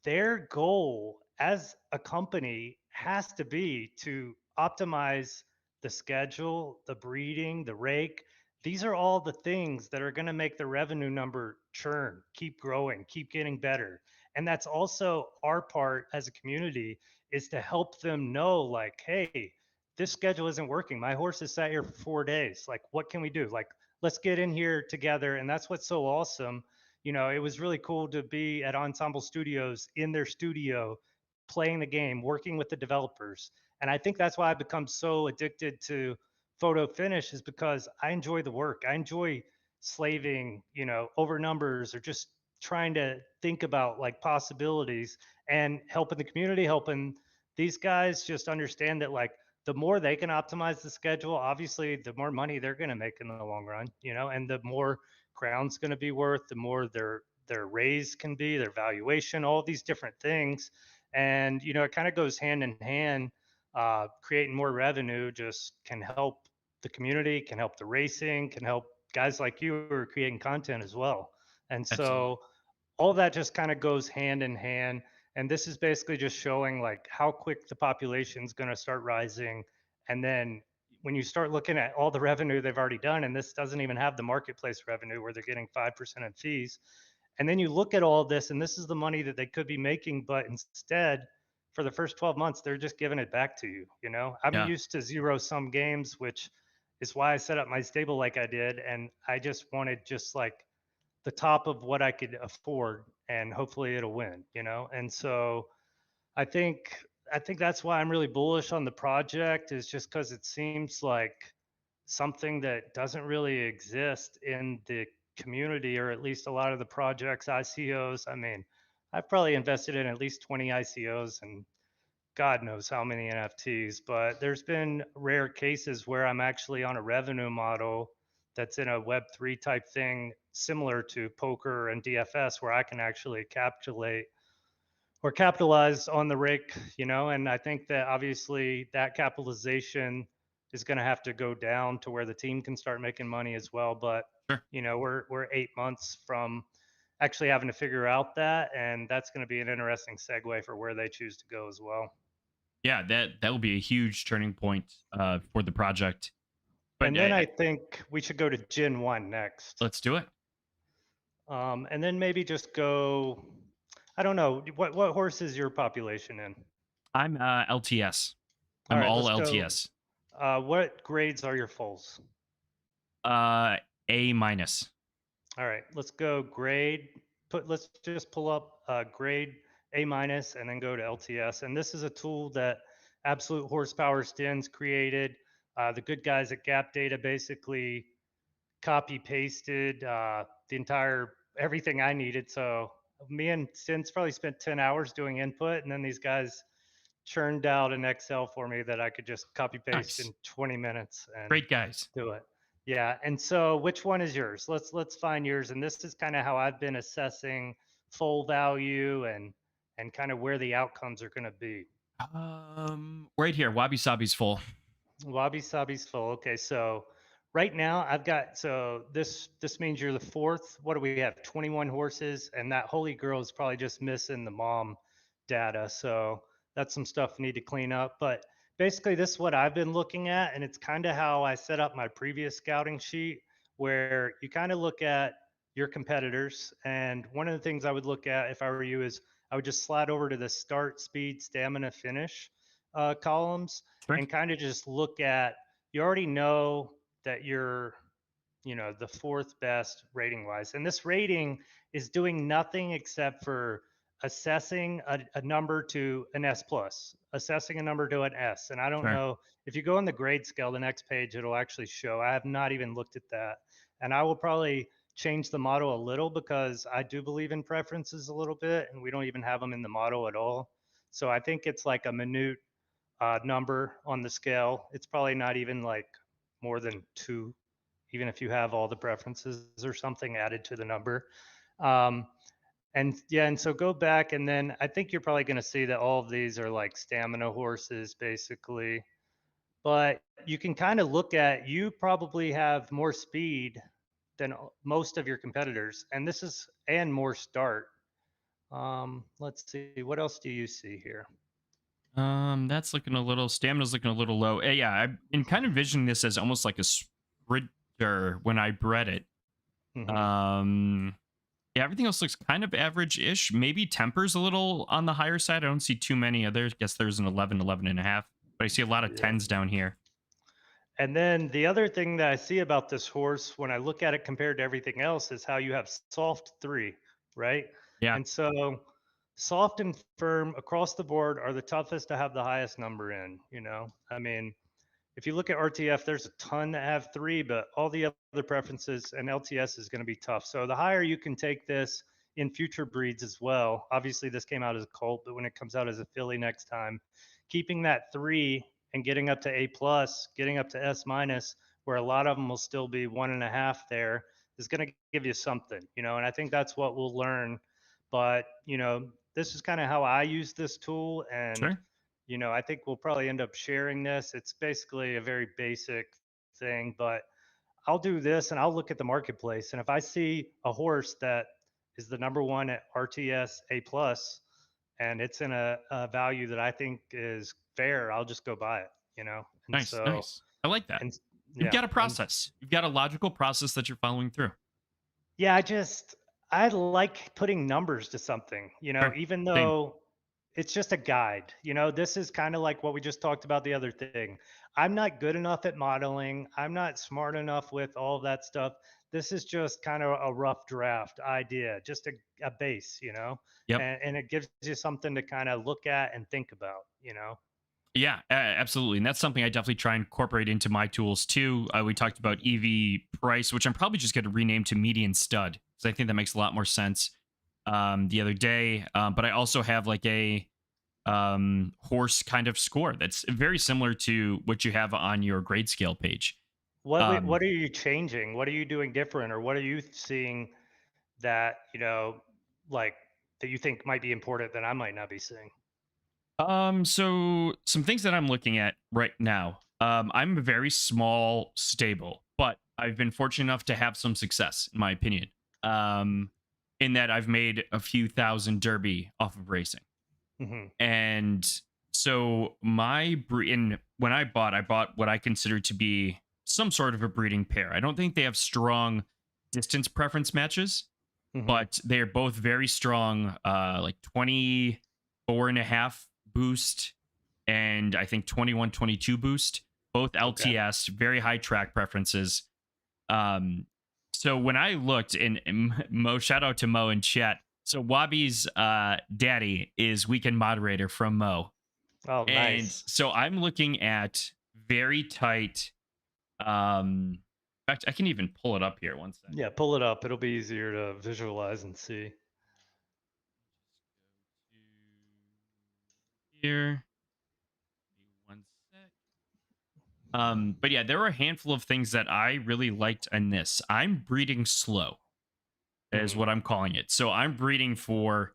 their goal as a company has to be to optimize the schedule, the breeding, the rake. These are all the things that are going to make the revenue number churn, keep growing, keep getting better. And that's also our part as a community is to help them know like, hey, this schedule isn't working. My horse has sat here for 4 days. Like, what can we do? Like, let's get in here together. And that's what's so awesome. It was really cool to be at Ensemble Studios in their studio, playing the game, working with the developers. And I think that's why I've become so addicted to photo finish is because I enjoy the work. I enjoy slaving, over numbers or just trying to think about like possibilities and helping the community, helping these guys just understand that like the more they can optimize the schedule, obviously the more money they're going to make in the long run, and the more crown's going to be worth, the more their raise can be, their valuation, all these different things. And it kind of goes hand in hand. Creating more revenue just can help the community, can help the racing, can help guys like you who are creating content as well. And Absolutely. so all that just kind of goes hand in hand. And this is basically just showing like how quick the population is going to start rising. And then when you start looking at all the revenue they've already done, and this doesn't even have the marketplace revenue where they're getting 5% in fees. And then you look at all this, and this is the money that they could be making, but instead, for the first 12 months, they're just giving it back to you. I'm Yeah. used to zero sum games, which is why I set up my stable like I did. And I just wanted just like the top of what I could afford, and hopefully it'll win. And so I think I think that's why I'm really bullish on the project is just because it seems like something that doesn't really exist in the community, or at least a lot of the projects, ICOs. I mean, I've probably invested in at least 20 ICOs and God knows how many NFTs, but there's been rare cases where I'm actually on a revenue model that's in a Web3 type thing, similar to poker and DFS, where I can actually capitulate or capitalize on the rake. And I think that obviously that capitalization is going to have to go down to where the team can start making money as well. But Sure. we're 8 months from actually having to figure out that, and that's going to be an interesting segue for where they choose to go as well. Yeah, that will be a huge turning point for the project. But And then I think we should go to Gen 1 next. let's do it. And then maybe just go, I don't know, what horse is your population in? I'm LTS. All I'm right, all let's go. LTS. What grades are your foals? Uh, A minus. All right, let's go grade. Let's just pull up grade A minus and then go to LTS. And this is a tool that Absolute Horsepower Stins created. The good guys at Gap Data basically copy pasted the entire everything I needed. So Me and Sin's probably spent 10 hours doing input, and then these guys churned out an Excel for me that I could just copy paste Nice. in 20 minutes and Great guys. do it. Yeah. And so which one is yours? Let's find yours. And this is kind of how I've been assessing full value and kind of where the outcomes are going to be. Right here, Wabi Sabi's full. Wabi Sabi's full. Okay, so right now I've got so this means you're the fourth. What do we have? 21 horses, and that holy girl is probably just missing the mom data. So that's some stuff we need to clean up. But basically, this is what I've been looking at, and it's kind of how I set up my previous scouting sheet, where you kind of look at your competitors. And one of the things I would look at if I were you is I would just slide over to the start, speed, stamina, finish columns Sure. and kind of just look at you already know that you're the fourth best rating wise, and this rating is doing nothing except for assessing a number to an S plus, assessing a number to an S. And I don't Sure. know if you go on the grade scale, the next page it'll actually show. I have not even looked at that, and I will probably change the model a little because I do believe in preferences a little bit, and we don't even have them in the model at all. So I think it's like a minute number on the scale. It's probably not even like more than two, even if you have all the preferences or something added to the number. Um, and yeah, and so go back, and then I think you're probably going to see that all of these are like stamina horses, basically. But you can kind of look at you probably have more speed than most of your competitors, and this is and more start. Let's see, what else do you see here? That's looking a little. Stamina's looking a little low. Yeah, I've been kind of envisioning this as almost like a sprinter when I bred it. Hmm. Um, yeah, everything else looks kind of average-ish. Maybe temper's a little on the higher side. I don't see too many others. Guess there's an 11, 11 and a half. But I see a lot of Yeah. tens down here. And then the other thing that I see about this horse when I look at it compared to everything else is how you have soft three, right? Yeah, And so soft and firm across the board are the toughest to have the highest number in, I mean, if you look at RTF, there's a ton that have three, but all the other preferences and LTS is going to be tough. So the higher you can take this in future breeds as well. Obviously, this came out as a colt, but when it comes out as a filly next time, keeping that three and getting up to A plus, getting up to S minus, where a lot of them will still be 1.5 there, is going to give you something, And I think that's what we'll learn. But this is kind of how I use this tool, and sure. I think we'll probably end up sharing this. It's basically a very basic thing, but I'll do this and I'll look at the marketplace. And if I see a horse that is the number one at RTS A plus and it's in a value that I think is fair, I'll just go buy it. And Nice, so, nice. I like that. and You've yeah, got a and process. You've got a logical process that you're following through. yeah, I like putting numbers to something, Sure. even Same. though it's just a guide. This is kind of like what we just talked about the other thing. I'm not good enough at modeling. I'm not smart enough with all of that stuff. This is just kind of a rough draft idea, just a base, Yep. and it gives you something to kind of look at and think about. Yeah, absolutely. And that's something I definitely try and incorporate into my tools too. We talked about EV price, which I'm probably just going to rename to median stud because I think that makes a lot more sense the other day. But I also have like a horse kind of score that's very similar to what you have on your grade scale page. Um, What are you changing? What are you doing different, or what are you seeing that like that you think might be important that I might not be seeing? so some things that I'm looking at right now. I'm a very small stable, but I've been fortunate enough to have some success, in my opinion. Um, in that I've made a few thousand derby off of racing. Hmm. And so and when I bought what I consider to be some sort of a breeding pair. I don't think they have strong distance preference matches, Hmm. but they're both very strong, like 24 and a half boost and I think 21, 22 boost, both Okay. LTS, very high track preferences. Um, so when I looked and Mo, shout out to Mo in chat. So Wabi's daddy is weekend moderator from Mo. Oh, And nice. so I'm looking at very tight. In fact, I can even pull it up here. One sec. Yeah, pull it up. It'll be easier to visualize and see. here. Give me one sec. But yeah, there were a handful of things that I really liked in this. I'm breeding slow, is Mhm. what I'm calling it. So I'm breeding for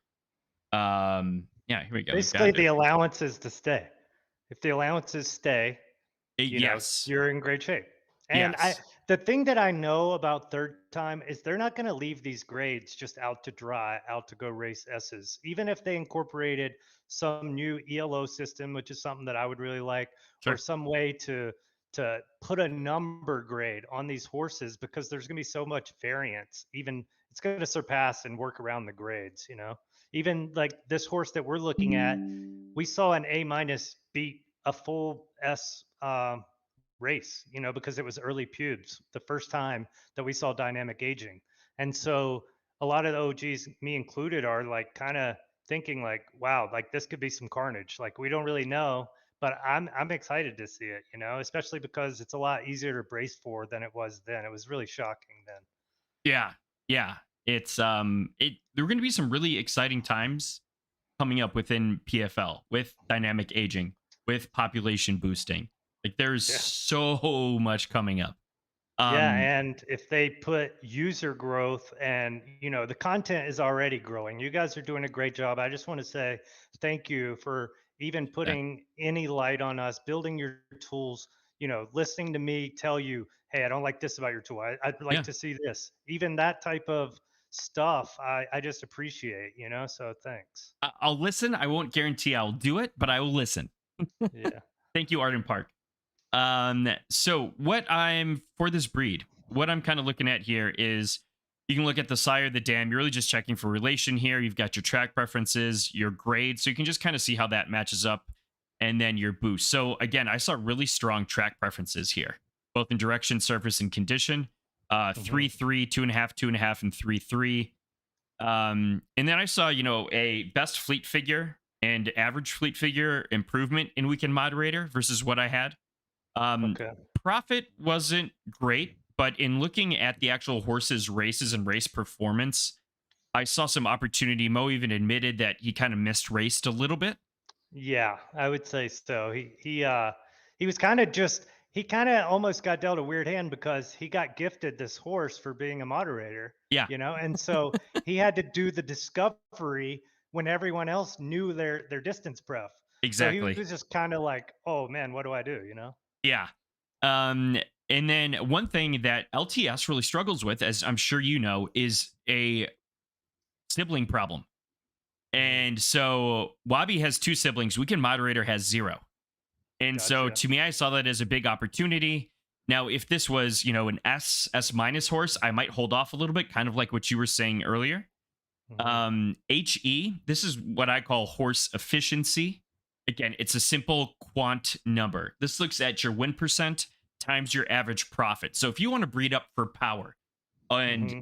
yeah, here we go. We've Basically, got the allowance is to stay. If the allowances stay, yes. you're in great shape. And Yes. the thing that I know about third time is they're not going to leave these grades just out to dry, out to go race S's. Even if they incorporated some new ELO system, which is something that I would really like, or Sure. some way to put a number grade on these horses because there's going to be so much variance. Even it's going to surpass and work around the grades, Even like this horse that we're looking at, we saw an A minus beat a full S race, because it was early pubes, the first time that we saw dynamic aging. And so a lot of the OGs, me included, are like kind of thinking like, wow, like this could be some carnage. Like we don't really know, but I'm excited to see it, especially because it's a lot easier to brace for than it was then. It was really shocking then. Yeah. Yeah. It's there are going to be some really exciting times coming up within PFL with dynamic aging, with population boosting. Like there's Yeah. so much coming up. Yeah, Um and if they put user growth and the content is already growing. You guys are doing a great job. I just want to say thank you for even yeah. putting any light on us, building your tools, listening to me tell you, hey, I don't like this about your tool. I'd like Yeah. to see this. Even that type of stuff, I just appreciate, so thanks. I'll listen. I won't guarantee I'll do it, but I will listen. Yeah. Thank you, Arden Park. So what I'm for this breed, what I'm kind of looking at here is you can look at the sire, the dam. You're really just checking for relation here. You've got your track preferences, your grade, so you can just kind of see how that matches up, and then your boost. So again, I saw really strong track preferences here, both in direction, surface, and condition. Hmm. 3-3, 2.5, 2.5, and 3-3. And then I saw, a best fleet figure and average fleet figure improvement in weekend moderator versus what I had. Um, Okay. Profit wasn't great, but in looking at the actual horses' races and race performance, I saw some opportunity. Mo even admitted that he kind of missed raced a little bit. Yeah, I would say so. He was kind of just he kind of almost got dealt a weird hand because he got gifted this horse for being a moderator, Yeah, and so he had to do the discovery when everyone else knew their distance pref. So he exactly. was just kind of like, "Oh man, what do I do?" Yeah. Um, and then one thing that LTS really struggles with, as I'm sure you know, is a sibling problem. Hmm. And so Wabi has two siblings. Weekend Moderator has zero. And so Gotcha. to me, I saw that as a big opportunity. Now, if this was, an S minus horse, I might hold off a little bit, kind of like what you were saying earlier. Hmm. HE, this is what I call horse efficiency. Again, it's a simple quant number. This looks at your win percent times your average profit. So if you want to breed up for power, and Hmm.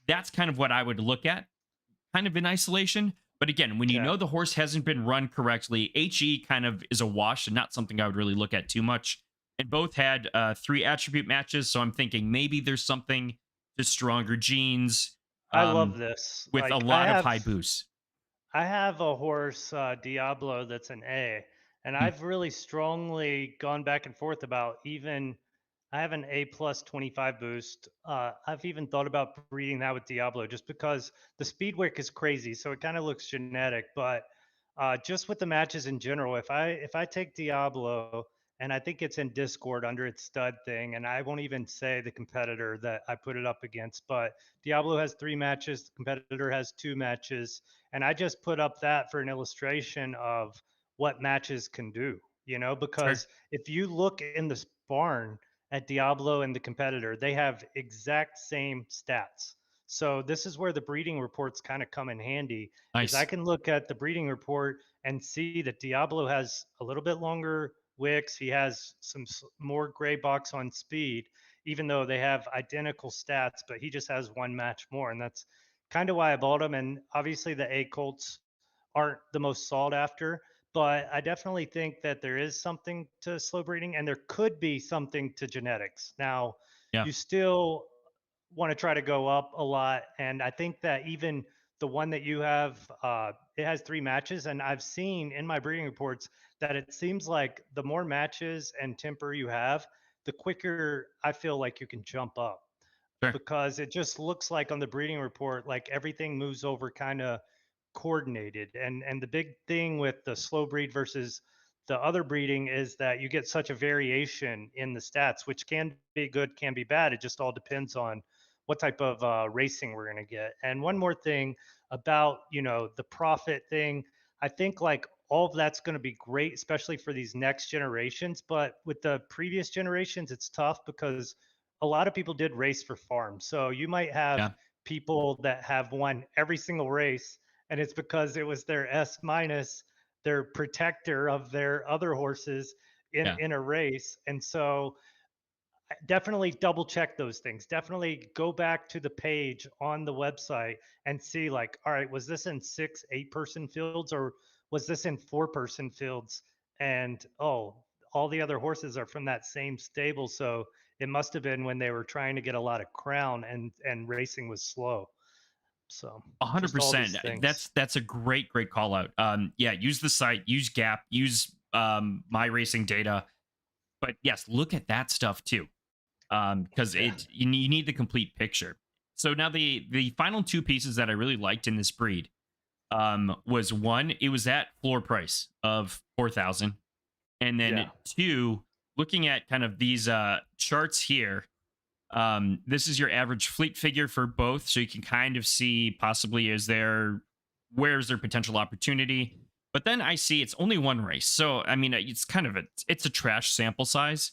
that's kind of what I would look at kind of in isolation. But again, when you Okay. know the horse hasn't been run correctly, HE kind of is a wash and not something I would really look at too much. And both had 3 attribute matches, so I'm thinking maybe there's something to stronger genes I love um, this. with a Like lot of high boosts. I have a horse, Diablo, that's an A, and Hmm, I've really strongly gone back and forth about even. I have an A plus 25 boost. I've even thought about breeding that with Diablo just because the speed wick is crazy, so it kind of looks genetic. But just with the matches in general, if I take Diablo and I think it's in Discord under its stud thing, and I won't even say the competitor that I put it up against, but Diablo has 3 matches, the competitor has 2 matches, and I just put up that for an illustration of what matches can do, sure. because if you look in the barn at Diablo and the competitor, they have exact same stats. So this is where the breeding reports kind of come in handy is I Nice. can look at the breeding report and see that Diablo has a little bit longer wicks. He has some more gray box on speed, even though they have identical stats, but he just has 1 match more. And that's kind of why I bought him. And obviously the A Colts aren't the most sought after, but I definitely think that there is something to slow breeding and there could be something to genetics. Now, Yeah. you still want to try to go up a lot. And I think that even the one that you have it has 3 matches, and I've seen in my breeding reports that it seems like the more matches and temper you have, the quicker I feel like you can jump up, Sure. because it just looks like on the breeding report, like everything moves over kind of coordinated. And the big thing with the slow breed versus the other breeding is that you get such a variation in the stats, which can be good, can be bad. It just all depends on what type of racing we're going to get. And one more thing about, the profit thing, I think like all of that's going to be great, especially for these next generations. But with the previous generations, it's tough because a lot of people did race for farms. So you might have Yeah. people that have won every single race, and it's because it was their S minus, their protector of their other horses in Yeah. in a race. And so definitely double check those things. Definitely go back to the page on the website and see, like, all right, was this in 6, 8 person fields, or was this in 4 person fields? And oh, all the other horses are from that same stable, so it must have been when they were trying to get a lot of crown, and racing was slow. So A hundred just all percent. these things. That's a great call out. Yeah, use the site, use Gap, use my racing data. But yes, look at that stuff too. Because Yeah. you need the complete picture. So now the final two pieces that I really liked in this breed was one, it was at floor price of 4,000. And Yeah. then two, looking at kind of these charts here, this is your average fleet figure for both, so you can kind of see possibly where's their potential opportunity. But then I see it's only one race, so I mean it's kind of it's a trash sample size.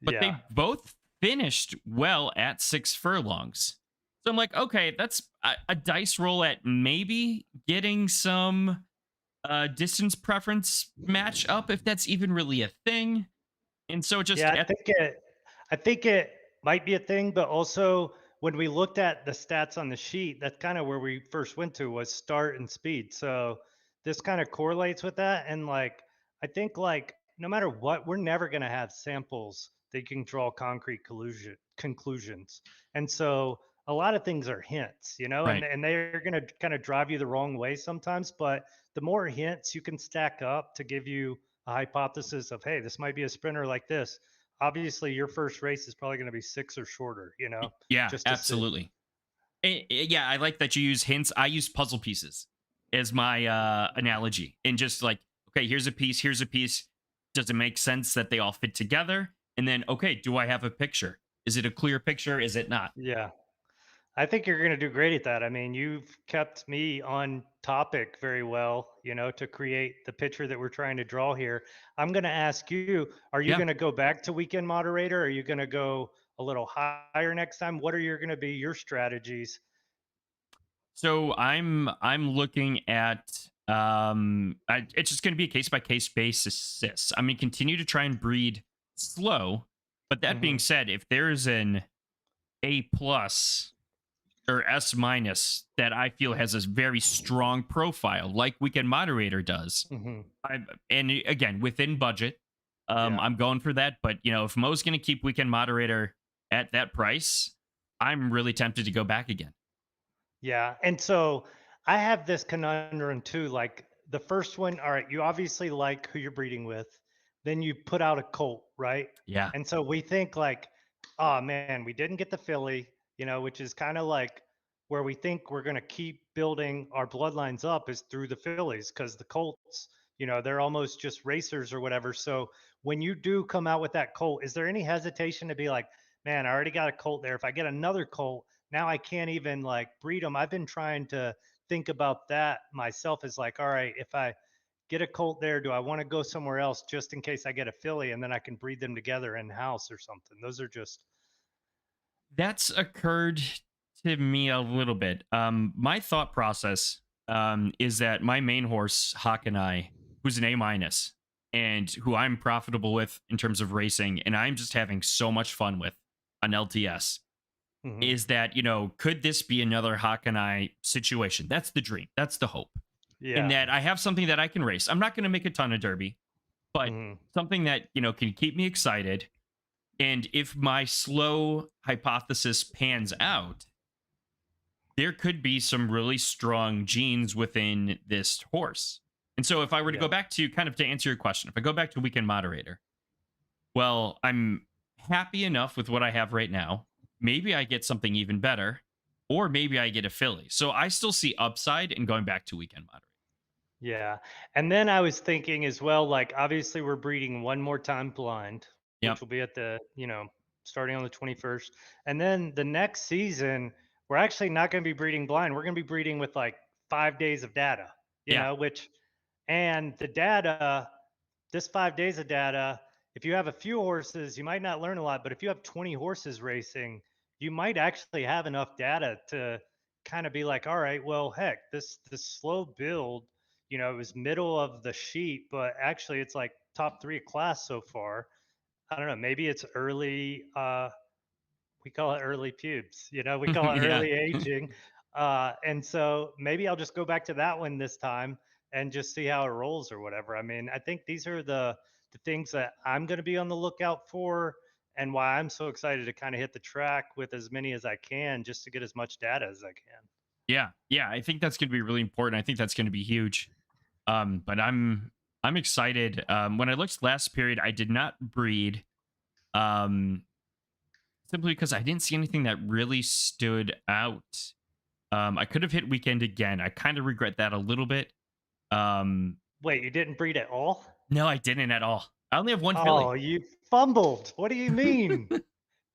But Yeah. they both finished well at 6 furlongs. So I'm like, okay, that's a dice roll at maybe getting some distance preference match up, if that's even really a thing. And so just Yeah, I at think it might be a thing, but also when we looked at the stats on the sheet, that's kind of where we first went to, was start and speed. So this kind of correlates with that. And like I think like no matter what, we're never gonna have samples that you can draw concrete collusion conclusions. And so a lot of things are hints, and right. they're gonna kind of drive you the wrong way sometimes. But the more hints you can stack up to give you a hypothesis of, hey, this might be a sprinter like this. Obviously, your first race is probably going to be 6 or shorter, Yeah, just to see. absolutely. Yeah, I like that you use hints. I use puzzle pieces as my analogy, and just like, okay, here's a piece, here's a piece. Does it make sense that they all fit together? And then, okay, do I have a picture? Is it a clear picture? Is it not? Yeah. I think you're going to do great at that. I mean, you've kept me on topic very well, to create the picture that we're trying to draw here. I'm going to ask you, are you Yeah. going to go back to weekend moderator? Are you going to go a little higher next time? What are going to be your strategies? So I'm looking at it's just going to be a case by case basis. I mean, continue to try and breed slow, but that being Hmm. said, if there is an A plus or S minus that I feel has a very strong profile, like Weekend Moderator does, Hmm. and again within budget, Yeah. I'm going for that. But if Mo's going to keep Weekend Moderator at that price, I'm really tempted to go back again. Yeah. And so I have this conundrum too. Like the first one, all right, you obviously like who you're breeding with. Then you put out a colt, right? Yeah, And so we think like, oh man, we didn't get the filly, which is kind of like where we think we're going to keep building our bloodlines up is through the fillies, because the colts, they're almost just racers or whatever. So when you do come out with that colt, is there any hesitation to be like, man, I already got a colt there. If I get another colt, now I can't even like breed them. I've been trying to think about that myself, as like, all right, if I get a colt there, do I want to go somewhere else just in case I get a filly, and then I can breed them together in house or something? Those are just. that's occurred to me a little bit. My thought process is that my main horse, Hawk and I, who's an A minus, and who I'm profitable with in terms of racing, and I'm just having so much fun with on LTS, Hmm. is that, could this be another Hawk and I situation? That's the dream. That's the hope. In Yeah. that I have something that I can race. I'm not going to make a ton of derby, but Hmm. something that, can keep me excited. And if my slow hypothesis pans out, there could be some really strong genes within this horse. And so if I were to Yeah. go back to kind of to answer your question, if I go back to weekend moderator, well, I'm happy enough with what I have right now. Maybe I get something even better, or maybe I get a filly. So I still see upside in going back to weekend moderator. Yeah. And then I was thinking as well, like obviously we're breeding one more time blind, which Yep. will be at the, starting on the 21st. And then the next season, we're actually not going to be breeding blind. We're going to be breeding with like 5 days of data, Yeah. which, and the data, this 5 days of data, if you have a few horses, you might not learn a lot, but if you have 20 horses racing, you might actually have enough data to kind of be like, all right, well, heck, this slow build, it was middle of the sheet, but actually it's like top three class so far. I don't know, maybe it's early we call it early pubes, we call it Yeah. early aging. And so maybe I'll just go back to that one this time and just see how it rolls or whatever. I mean, I think these are the things that I'm going to be on the lookout for, and why I'm so excited to kind of hit the track with as many as I can just to get as much data as I can. Yeah. Yeah. I think that's going to be really important. I think that's going to be huge. But I'm excited. When I looked last period, I did not breed. Um, simply because I didn't see anything that really stood out. I could have hit weekend again. I kind of regret that a little bit. Um, Wait, you didn't breed at all? no, I didn't at all. I only have one Oh, filly. you fumbled. What do you mean? Uh,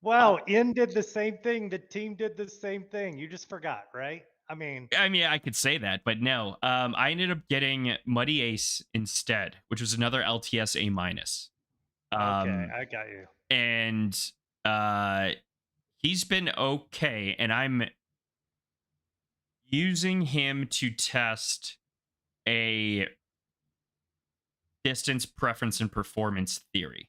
Wow, In did the same thing. The team did the same thing. You just forgot, right? I mean, I mean, I could say that, but no. I ended up getting Muddy Ace instead, which was another LTS A minus. okay, Um, I got you. and uh, he's been okay, and I'm using him to test a distance preference and performance theory.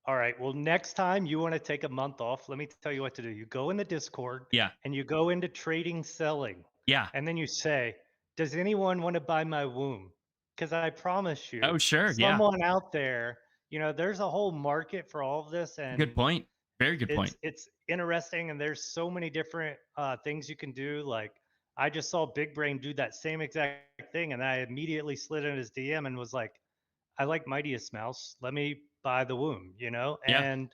All right. Well, next time you want to take a month off, let me tell you what to do. You go in the Discord Yeah, and you go into trading selling. yeah. And then you say, does anyone want to buy my womb? Because I promise you, Oh, sure. Yeah. someone out there, there's a whole market for all of this. Good And point. Very good it's point. it's interesting, and there's so many different things you can do. Like I just saw Big Brain do that same exact thing, and I immediately slid in his DM and was like, I like Mightiest Mouse. Let me buy the womb, Yeah, And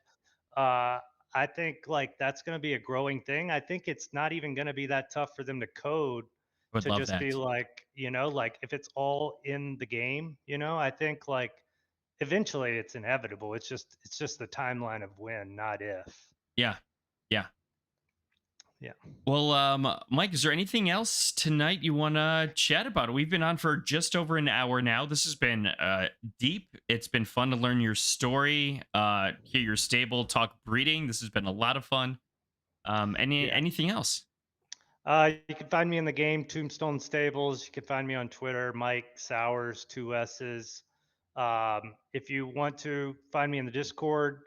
uh, I think like that's going to be a growing thing. I think it's not even going to be that tough for them to code would to love just be that. like, like if it's all in the game, I think like eventually it's inevitable. It's just the timeline of when, not if. Yeah, yeah. Yeah. Well, Mike, is there anything else tonight you want to chat about? We've been on for just over an hour now. This has been deep. It's been fun to learn your story, hear your stable, talk breeding. This has been a lot of fun. Yeah. Anything else? You can find me in the game, Tombstone Stables. You can find me on Twitter, Mike Sowers, two S's. If you want to find me in the Discord,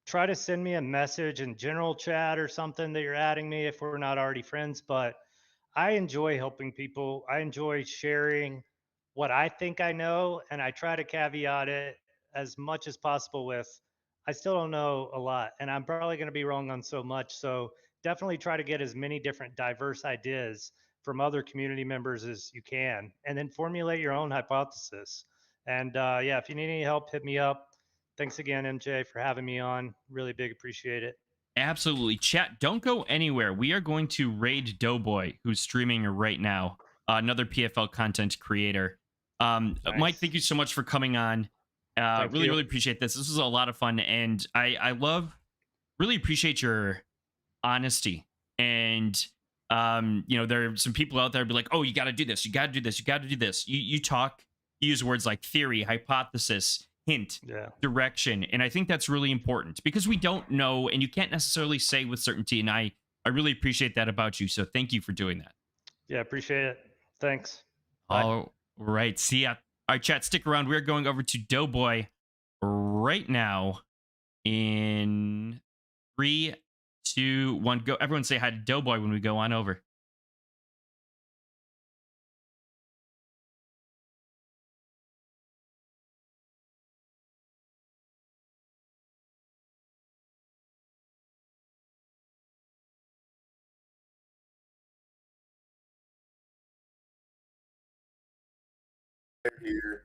try to send me a message in general chat or something that you're adding me if we're not already friends. But I enjoy helping people. I enjoy sharing what I think I know, and I try to caveat it as much as possible with I still don't know a lot, and I'm probably going to be wrong on so much. So definitely try to get as many different diverse ideas from other community members as you can, and then formulate your own hypothesis. And yeah, if you need any help, hit me up. Thanks again, MJ, for having me on. Really big appreciate it. Absolutely. Chat, don't go anywhere. We are going to raid Doughboy, who's streaming right now, another PFL content creator. Mike, Nice. thank you so much for coming on. Thank Really, you. really appreciate this. This was a lot of fun. And I love, really appreciate your honesty. And, there are some people out there be like, oh, you got to do this. You got to do this. You got to do this. You talk, you use words like theory, hypothesis, hint, Yeah. direction, and I think that's really important because we don't know and you can't necessarily say with certainty, and I really appreciate that about you, so thank you for doing that. Yeah, appreciate it. Thanks. Bye. All right, see ya. All right, chat, stick around. We're going over to Doughboy right now in 3, 2, 1, go. Everyone say hi to Doughboy when we go on over. here.